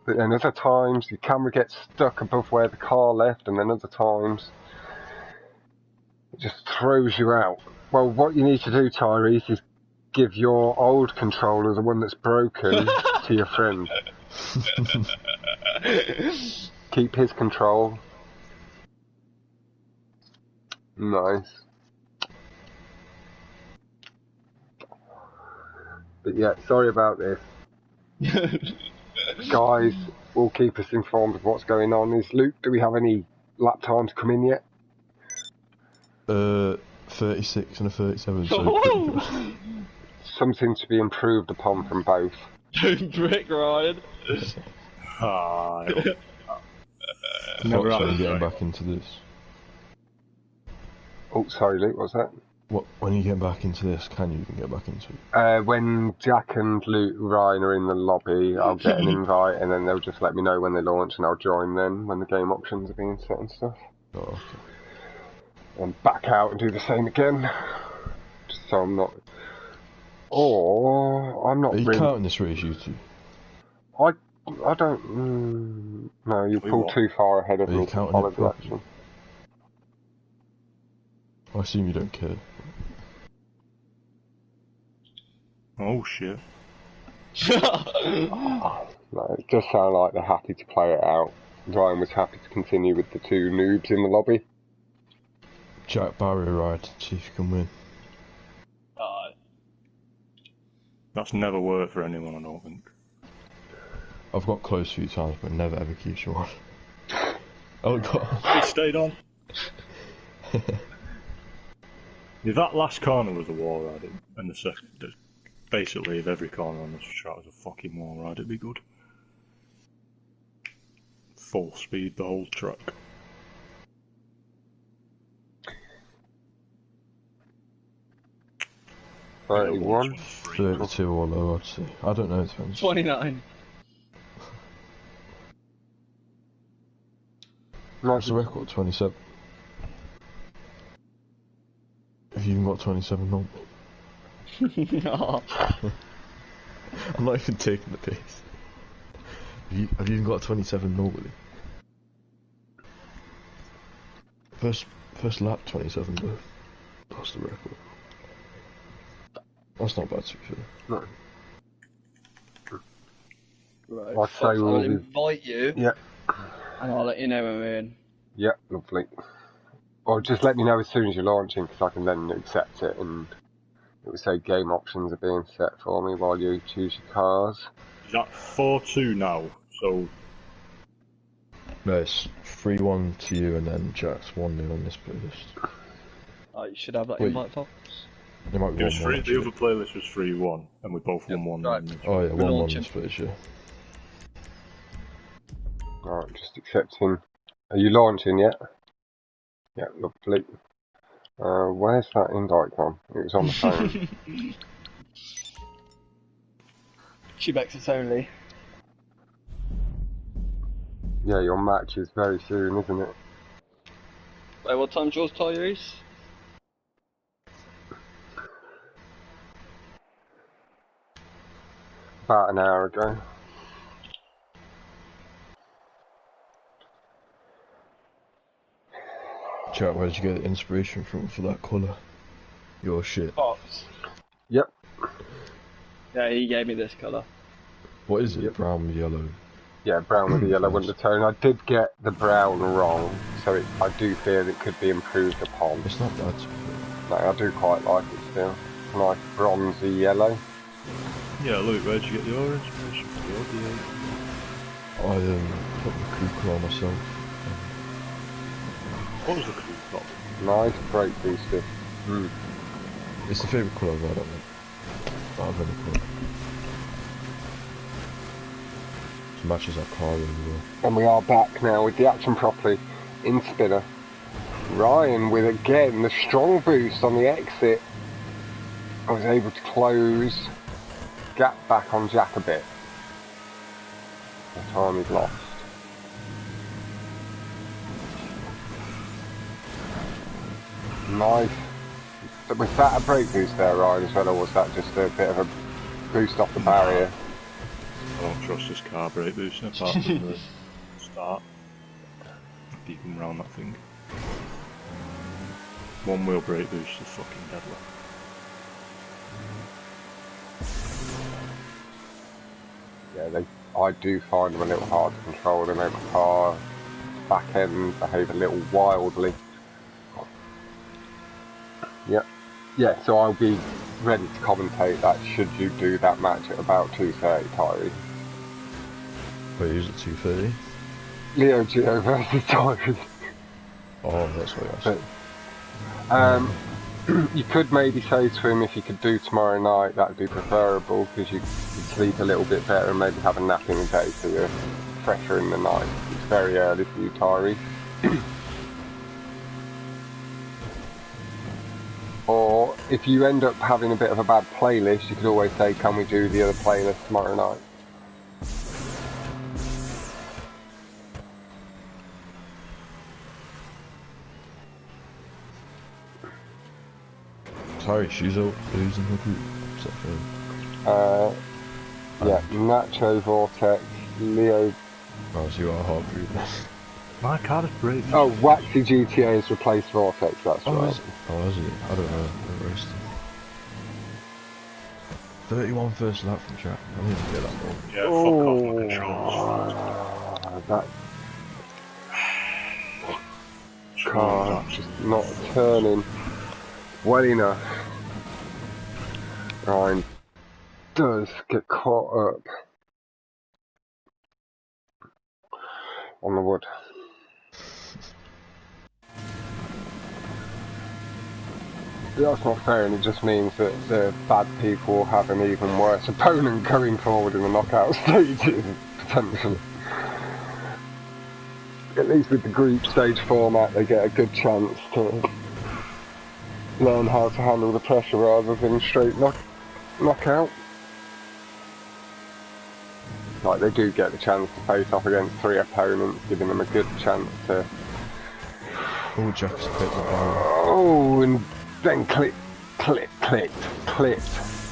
But then other times the camera gets stuck above where the car left, and then other times it just throws you out. Well, what you need to do, Tyrese, is give your old controller, the one that's broken, to your friend. Keep his control. Nice. But yeah, sorry about this. Guys, will keep us informed of what's going on. Luke, do we have any lap times come in yet? 36 and a 37, so pretty good. Something to be improved upon from both. Brick Ryan. Ah, Fox getting back into this. Oh, sorry, Luke, what's that? What, when you get back into this, can you even get back into it? When Jack and Ryan are in the lobby, I'll get an invite, and then they'll just let me know when they launch, and I'll join then when the game options are being set and stuff. Oh, okay. And back out and do the same again. Just so I'm not... Or... I'm not Are you really... counting this race, you two? I don't... no, you pulled too far ahead of Are you me to counting follow it the properly? action. I assume you don't care. Oh shit. No, it does sound like they're happy to play it out. Ryan was happy to continue with the two noobs in the lobby. Jack barrier ride, see if you can win. That's never worked for anyone, I don't think. I've got close a few times, but never ever keeps you on. Oh god. He stayed on. Yeah, that last corner was a wall ride, and the second, basically, if every corner on this track was a fucking wall ride, it'd be good. Full speed, the whole track. Yeah, 31. 32 or lower, I'd say. I don't know, it depends. 29. What's the record? 27. Have you even got 27 normally? Oh. I'm not even taking the piss. Have you even got 27 normally? First lap 27 though. That's the record. That's not bad to be fair. No. Right, I'd say I'll invite you. Yeah. And I'll let you know when we're in. Yeah, lovely. Or just let me know as soon as you're launching, because I can then accept it, and it will say game options are being set for me while you choose your cars. Is that 4-2 now? So... No, it's 3-1 to you and then Jack's 1-0 on this playlist. Oh, you should have that Wait. invite, Fox. There might be It was 1-1 the actually. other playlist was 3-1, and we both won 1. right. Oh yeah, We're 1-1 launching. this place, yeah. Alright, just accepting. Are you launching yet? Yeah, lovely. Where's that invite gone? It was on the phone. Quebec's only. Yeah, your match is very soon, isn't it? Wait, what time's yours, Tyrese? About an hour ago. Jack, where'd you get the inspiration from for that colour? Your shit. Fox. Yep. Yeah, he gave me this colour. What is it? Yep. Brown with yellow? Yeah, brown with the yellow Nice. undertone. I did get the brown wrong, so I do feel it could be improved upon. It's not bad to be fair. No, I do quite like it still. Nice bronzy yellow. Yeah, Luke, where'd you get your inspiration for your D8? I put the crew colour on myself. What was the crew clock? Nice brake booster. It's the favourite colour I've had on it. Out of any colour. It matches that car really well. And we are back now with the action properly in spinner. Ryan with again the strong boost on the exit. I was able to close gap back on Jack a bit. The time he'd lost. Nice. Was that a brake boost there, Ryan, as well, or was that just a bit of a boost off the barrier? I don't trust this car brake boosting apart from the start. If you can round that thing. One wheel brake boost is fucking deadly. Yeah, I do find them a little hard to control. They make my car back end behave a little wildly. Yep. Yeah, so I'll be ready to commentate that should you do that match at about 2:30, Tyree. Wait, who's at 2:30? Leo Gio versus Tyree. Oh, that's what I asked. You could maybe say to him if you could do tomorrow night, that would be preferable, because you could sleep a little bit better and maybe have a nap in the day so you're fresher in the night. It's very early for you, Tyree. Or if you end up having a bit of a bad playlist, you could always say, can we do the other playlist tomorrow night? Sorry, she's out losing her group. Is that fair? Yeah, Nacho, Vortex, Leo. Oh, so you are a hard group. My card is brave. Oh, Waxy GTA has replaced Vortex, that's right. Is it? Oh, is it? I don't know. I don't raced 31 first lap from track. I need to get that one. Yeah, fuck off my controls. That car just not turning well enough. Ryan does get caught up on the wood. That's not fair, and it just means that the bad people have an even worse opponent going forward in the knockout stages, potentially. At least with the group stage format, they get a good chance to learn how to handle the pressure rather than straight knockout. Like, they do get the chance to face off against 3 opponents, giving them a good chance to... Oh, Jack's a bit like Oh, and then clipped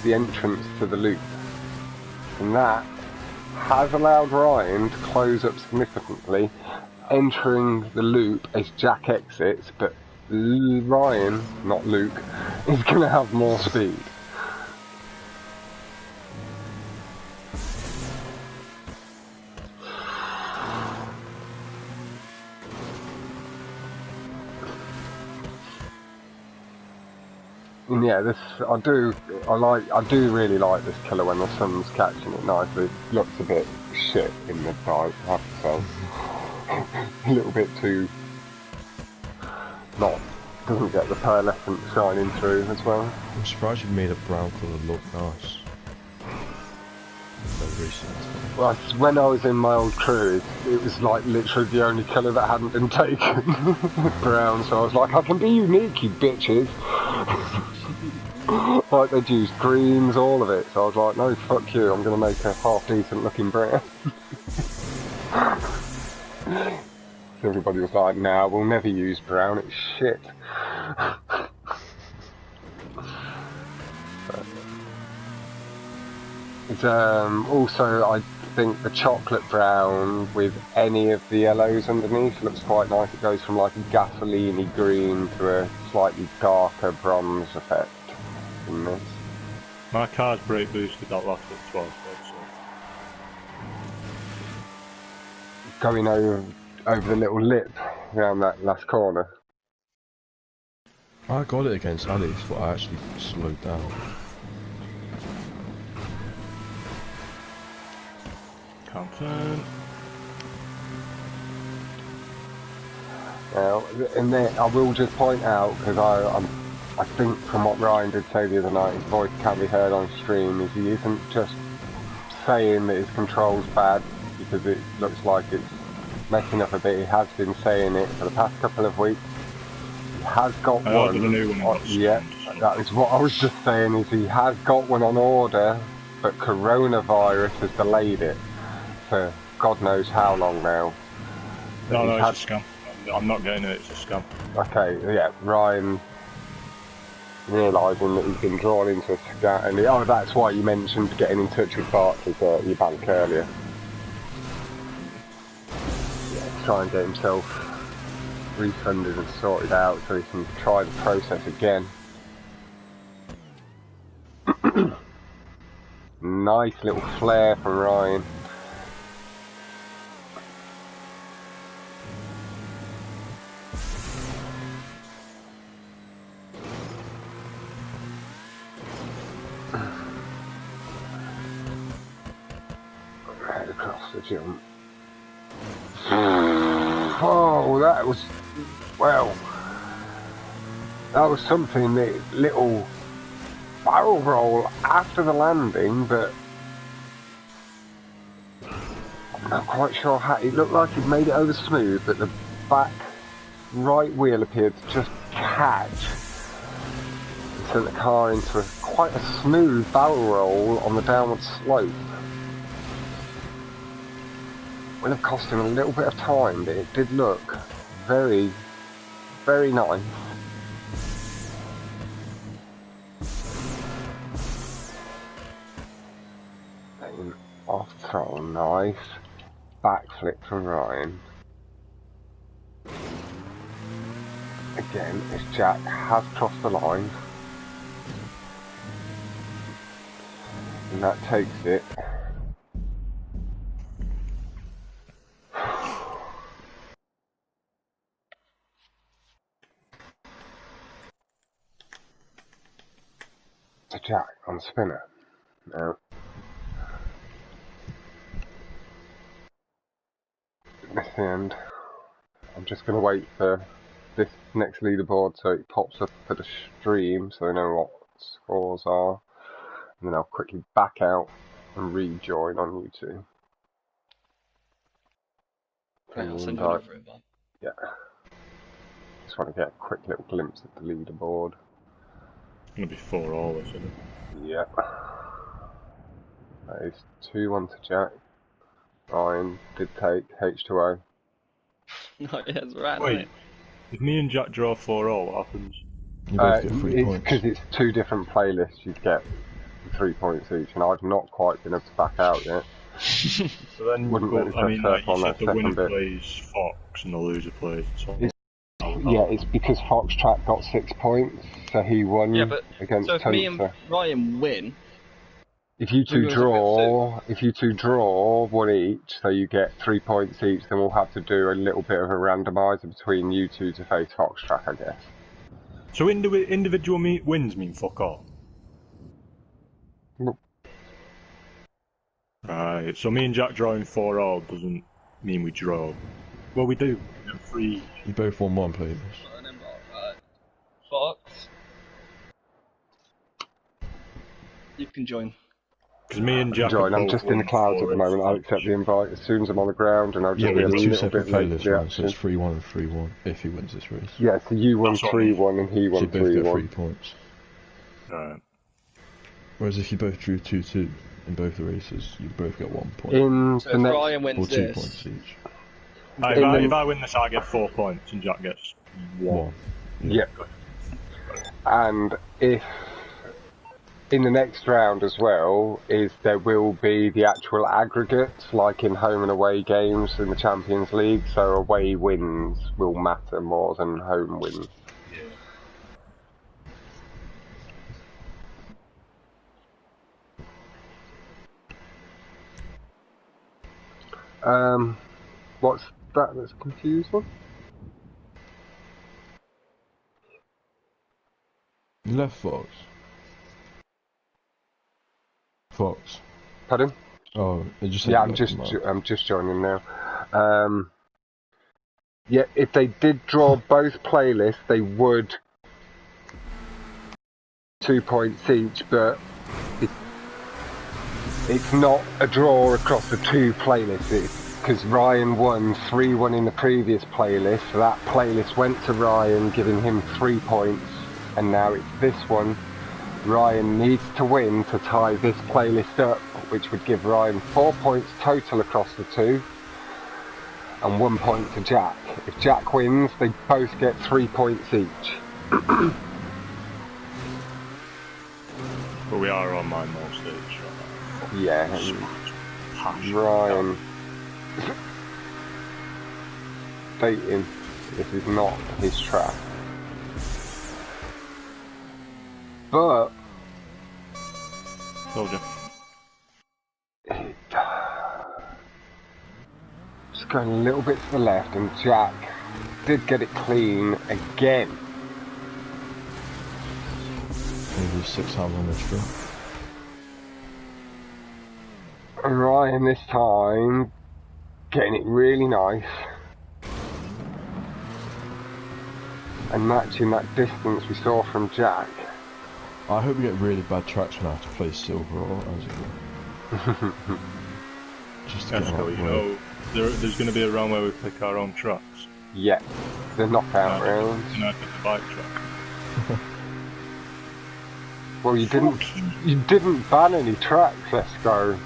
the entrance to the loop. And that has allowed Ryan to close up significantly, entering the loop as Jack exits, but Ryan, not Luke, is going to have more speed. And yeah, I do really like this killer when the sun's catching it nicely. It looks a bit shit in the dark, I have to say. A little bit too doesn't get the pearlescent shining through as well. I'm surprised you've made a brown colour look nice. So recent. Well, when I was in my old crew, it was like literally the only colour that hadn't been taken. Brown, so I was like, I can be unique, you bitches. Like, they'd used greens, all of it, so I was like, no, fuck you, I'm going to make a half decent looking brown. So everybody was like, nah, we'll never use brown, it's shit. It's, also, I think the chocolate brown with any of the yellows underneath looks quite nice. It goes from like a gasoline-y green to a slightly darker bronze effect in this. My car's brake boosted that last at 12, so. Going over the little lip around that last corner. I got it against Alice, but I actually slowed down. Can't turn. Now, and then I will just point out, because I think from what Ryan did say the other night, his voice can be heard on stream, is he isn't just saying that his control's bad because it looks like it's messing up a bit. He has been saying it for the past couple of weeks. He has got one. A new one Yeah, that is what I was just saying, is he has got one on order, but coronavirus has delayed it for God knows how long now. No, it's a scam. I'm not getting it, it's a scam. Okay, yeah, Ryan realising that he's been drawn into a scam, and oh, that's why you mentioned getting in touch with Barclays at your bank earlier. Yeah, try and get himself refunded and sorted out so he can try the process again. Nice little flare from Ryan. Right across the jump. Oh, that was, well, that was something, that little barrel roll after the landing, but I'm not quite sure how. It looked like he'd made it over smooth, but the back right wheel appeared to just catch. sent the car into quite a smooth barrel roll on the downward slope. Will have cost him a little bit of time, but it did look very, very nice. Then off the throttle, nice. Backflip from Ryan. Again, as Jack has crossed the line. And that takes it to Jack on spinner. Now, this end, I'm just going to wait for this next leaderboard so it pops up for the stream so I know what scores are, and then I'll quickly back out and rejoin on YouTube. Right, I'll send you an invite. Yeah. Just want to get a quick little glimpse of the leaderboard. It's going to be 4-all, isn't it? Yeah. That is 2-1 to Jack. Ryan did take H2O. No, yeah, it's right. Wait, if me and Jack draw 4-all, what happens? You both get 3 points. Because it's 2 different playlists, you'd get 3 points each, and I've not quite been able to back out yet. So then, Wouldn't let me I mean, press like you on said, that the winner second bit. plays Fox and the loser plays. Yeah, it's because Foxtrot got 6 points, so he won against so if me Tuncer. and Ryan win, If you two draw 1 each, so you get 3 points each, then we'll have to do a little bit of a randomizer between you two to face Foxtrot, I guess. So individual wins mean fuck all? Nope. Right, so me and Jack drawing 4-all doesn't mean we draw. Well, we do. We have 3. You both won 1 playlist. Fox, you can join. Because me and Jack I'm just in the clouds at the moment. I'll accept the invite as soon as I'm on the ground, and I'll just be a but little 2 separate bit late to playlists, the right? So action. it's 3-1 and 3-1 if he wins this race. Yeah, so you won That's what I mean. 3-1 and he So won you both get 3 3-1. points. Right. Whereas if you both drew 2-2 in both the races, you both get 1 point. In So the if next, Ryan Or wins 2 this, points each. If I win this, I get 4 points and Jack gets 1. 1. yeah. And if in the next round as well, there will be the actual aggregates, like in home and away games in the Champions League, so away wins will matter more than home wins. What's that that's confusing? You left Fox. Fox. Pardon? Oh, it just said Yeah, you left him out. I'm just joining now. Yeah, if they did draw both playlists, they would 2 points each, but it's not a draw across the 2 playlists. Because Ryan won 3-1 in the previous playlist, so that playlist went to Ryan, giving him 3 points, and now it's this one. Ryan needs to win to tie this playlist up, which would give Ryan 4 points total across the 2, and 1 point to Jack. If Jack wins, they both get 3 points each. But we are on my more stage right now. Yeah, Ryan. Stating this is not his track. But Told you. Just going a little bit to the left, and Jack did get it clean again. Maybe 6 hours on the strip. And Ryan this time getting it really nice and matching that distance we saw from Jack. I hope we get really bad tracks when I have to play silver or as just to That's get cool, you know, there's going to be a round where we pick our own tracks. Yeah, the knockout round. And I pick the bike track. Well, you didn't ban any tracks, let's go.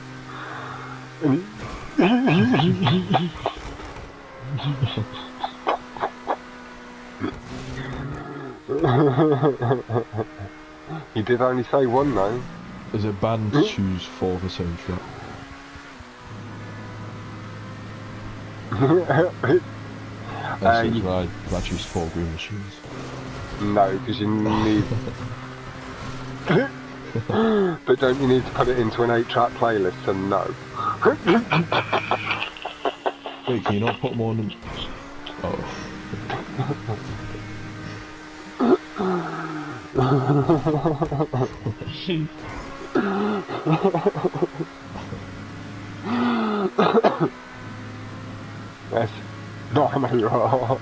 You did only say one though. Is it banned to choose 4 of the same track? Can I choose 4 green machines? No, because you need... But don't you need to put it into an 8-track playlist? So no. Wait, can you not put more than... Oh. Yes. No, I know you are.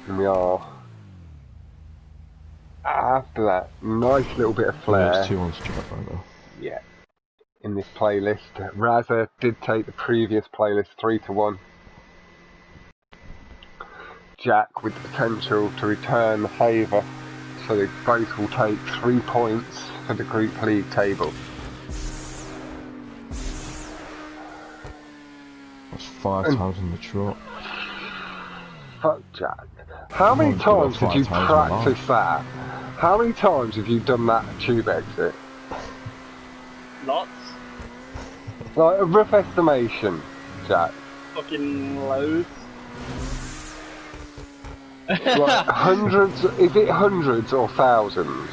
And we are. After that nice little bit of flair. There's 2 on strike right now. Yeah. In this playlist, Raza did take the previous playlist 3-1. Jack with the potential to return the favour, so they both will take 3 points for the group league table. That's 5 times on the trot. Fuck Jack. How many times did you practice that? How many times have you done that tube exit? Lots. Like a rough estimation, Jack. Fucking loads. Like hundreds, is it hundreds or thousands?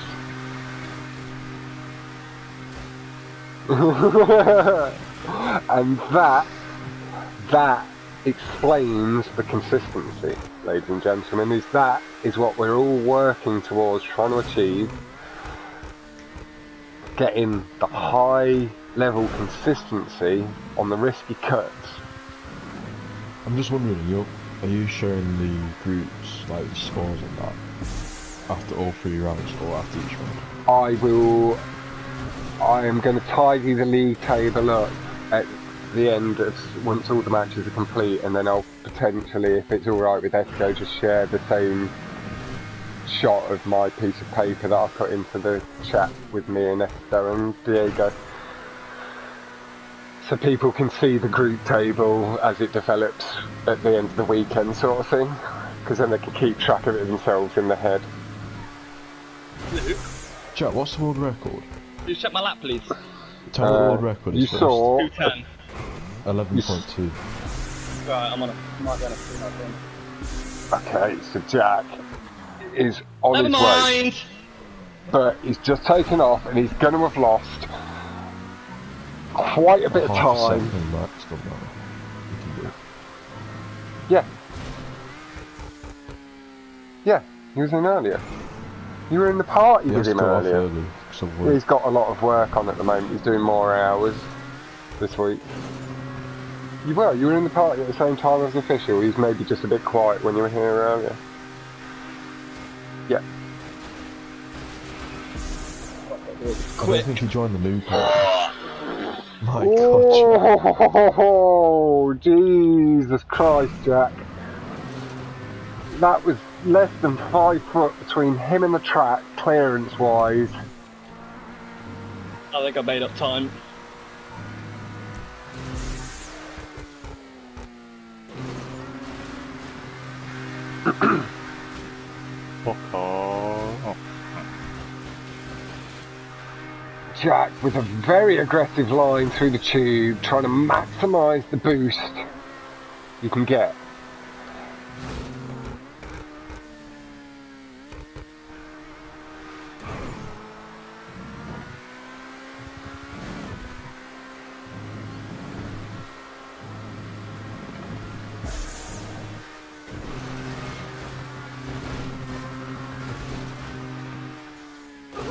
And that explains the consistency, ladies and gentlemen, that is what we're all working towards trying to achieve. Getting the high level consistency on the risky cuts. I'm just wondering, are you showing the groups, like the scores and that, after all 3 rounds or after each round? I am going to tidy the league table up at the end of once all the matches are complete, and then I'll potentially, if it's alright with Esco, just share the same shot of my piece of paper that I put into the chat with me and Esco and Diego, so people can see the group table as it develops at the end of the weekend, sort of thing, because then they can keep track of it themselves in their head. Luke? Jack, what's the world record? Can you check my lap, please? Tell me what the world record is. You first. saw 210. 11.2. Right, I'm on a... might be on a 3, I think. Okay, so Jack is on Never his mind! way, but he's just taken off and he's going to have lost quite a bit of time. Max, don't matter. You can do it. Yeah. Yeah, he was in earlier. You were in the party with him earlier. Yeah, he's got a lot of work on at the moment. He's doing more hours this week. You were in the party at the same time as the official. He's maybe just a bit quiet when you were here earlier. Yeah. I don't think he joined the new party. My God. Oh, Jesus Christ, Jack. That was less than 5 foot between him and the track, clearance-wise. I think I made up time. Jack with a very aggressive line through the tube, trying to maximise the boost you can get.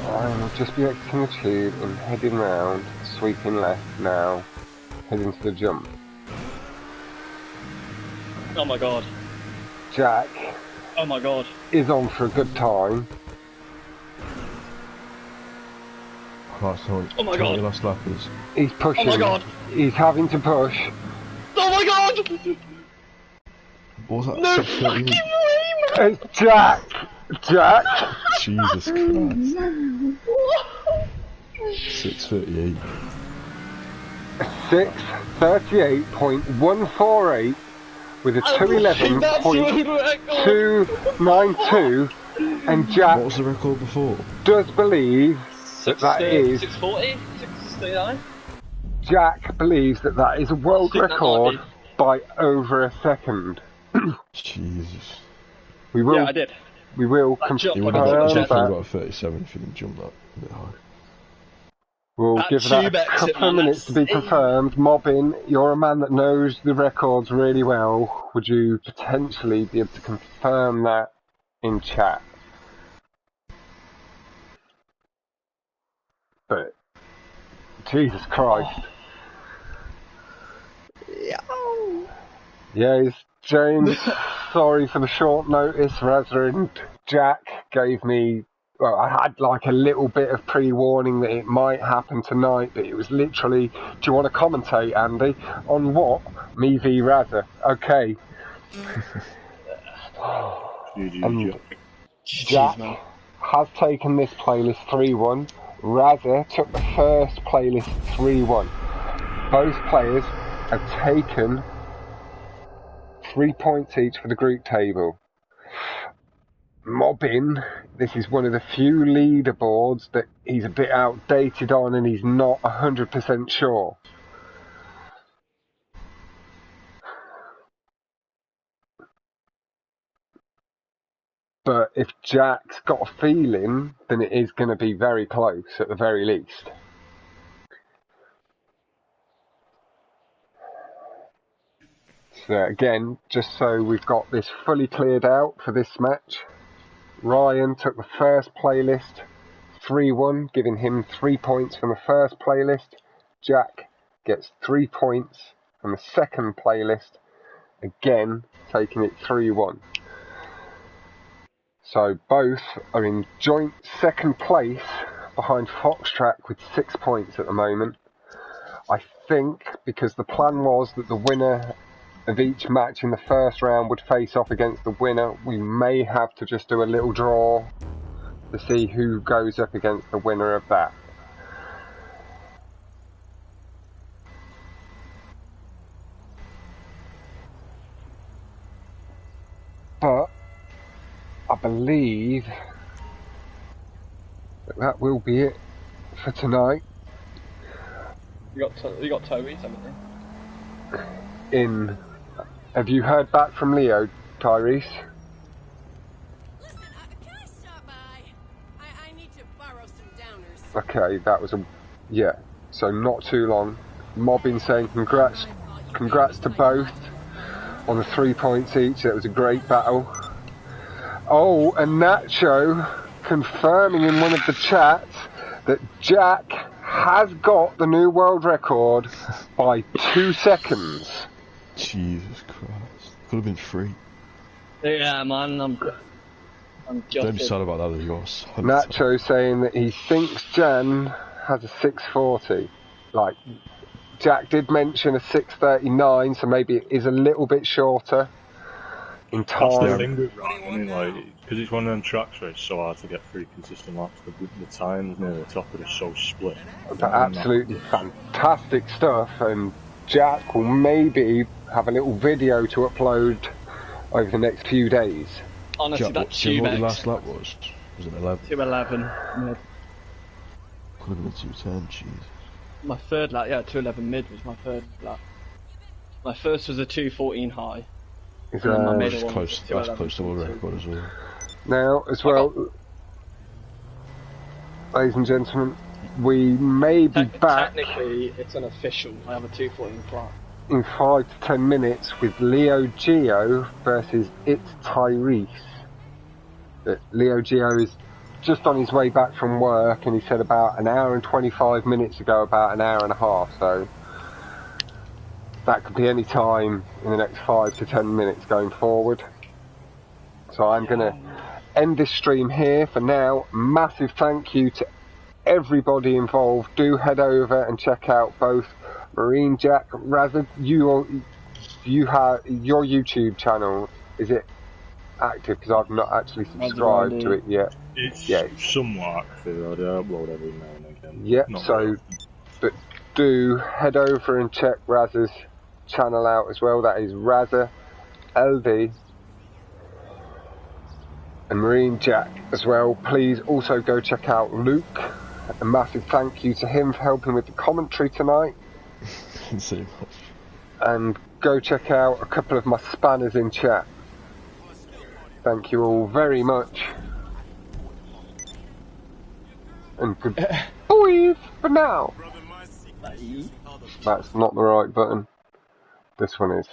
I'll just be exiting the tube and heading round, sweeping left now, heading to the jump. Oh my god. Jack. Oh my god. Is on for a good time. Oh my god. Last lap is. He's pushing. Oh my god. He's having to push. Oh my god! What was that? No fucking way, It's Jack! Jack! Jesus Christ. 6:38. 6:38.148 with a 2:11.292, and Jack What was the record before? does believe that is 640? 639? Jack believes that is a world record by over a second. Jesus. We will. Yeah, I did. We will That confirm jump, You would have that. got a 37 if you didn't jump that a bit high. We'll That give that a tube exit, couple of man, minutes to be that's- confirmed. Mobbin, you're a man that knows the records really well. Would you potentially be able to confirm that in chat? But Jesus Christ. Yes, James, sorry for the short notice. Raza and Jack gave me, well, I had like a little bit of pre-warning that it might happen tonight, but it was literally, do you want to commentate, Andy? On what? Me v Raza. Okay. Jack has taken this playlist 3-1. Raza took the first playlist 3-1. Both players have taken 3 points each for the group table. Mobbin, this is one of the few leaderboards that he's a bit outdated on and he's not 100% sure. But if Jack's got a feeling, then it is going to be very close at the very least. So again, just so we've got this fully cleared out for this match, Ryan took the first playlist 3-1, giving him 3 points from the first playlist. Jack gets 3 points from the second playlist, again taking it 3-1. So both are in joint second place behind Foxtrack with 6 points at the moment. I think because the plan was that the winner of each match in the first round would face off against the winner, we may have to just do a little draw to see who goes up against the winner of that. But I believe that will be it for tonight. You got Toby's, haven't you? Have you heard back from Leo, Tyrese? Listen, can I stop by? I need to borrow some downers. Okay, that was yeah. So not too long. Mobbin saying congrats to both on the 3 points each. That was a great battle. Oh, and Nacho confirming in one of the chats that Jack has got the new world record by 2 seconds. Jesus Christ. Could have been 3. Yeah, man, I'm just... Don't be sad about that, there's yours. Nacho saying that he thinks Jan has a 640. Like, Jack did mention a 639, so maybe it is a little bit shorter in time. That's the thing with Ryan, I mean, like, because it's one of them tracks where it's so hard to get 3 consistent laps. The times near the top of it is so split. But absolutely fantastic stuff, and Jack will maybe have a little video to upload over the next few days. Honestly, Jack, that what tube your X... last lap was? Was it 11? 211. Mid. Could have been 210, jeez. My third lap, yeah, 211 mid was my third lap. My first was a 214 high. Is And then my middle That's one close, was that's 211. close to the record as well. Now, as well, ladies and gentlemen, we may be back Technically, it's unofficial. I have a 214 flat. in 5 to 10 minutes with Leo Geo versus It's Tyrese. Leo Geo is just on his way back from work, and he said about an hour and 25 minutes ago, about an hour and a half, so that could be any time in the next 5 to 10 minutes going forward. So I'm going to end this stream here for now. Massive thank you to everybody involved. Do head over and check out both Marine Jack, Raza, you have your YouTube channel, is it active because I've not actually subscribed to it yet. It's Yeah. somewhat active. I upload every now and again. Yep, Not so, really. but do head over and check Raza's channel out as well. That is Raza LD and Marine Jack as well. Please also go check out Luke. A massive thank you to him for helping with the commentary tonight. Didn't say much. And go check out a couple of my spanners in chat. Thank you all very much. And good boys for now. That's not the right button. This one is.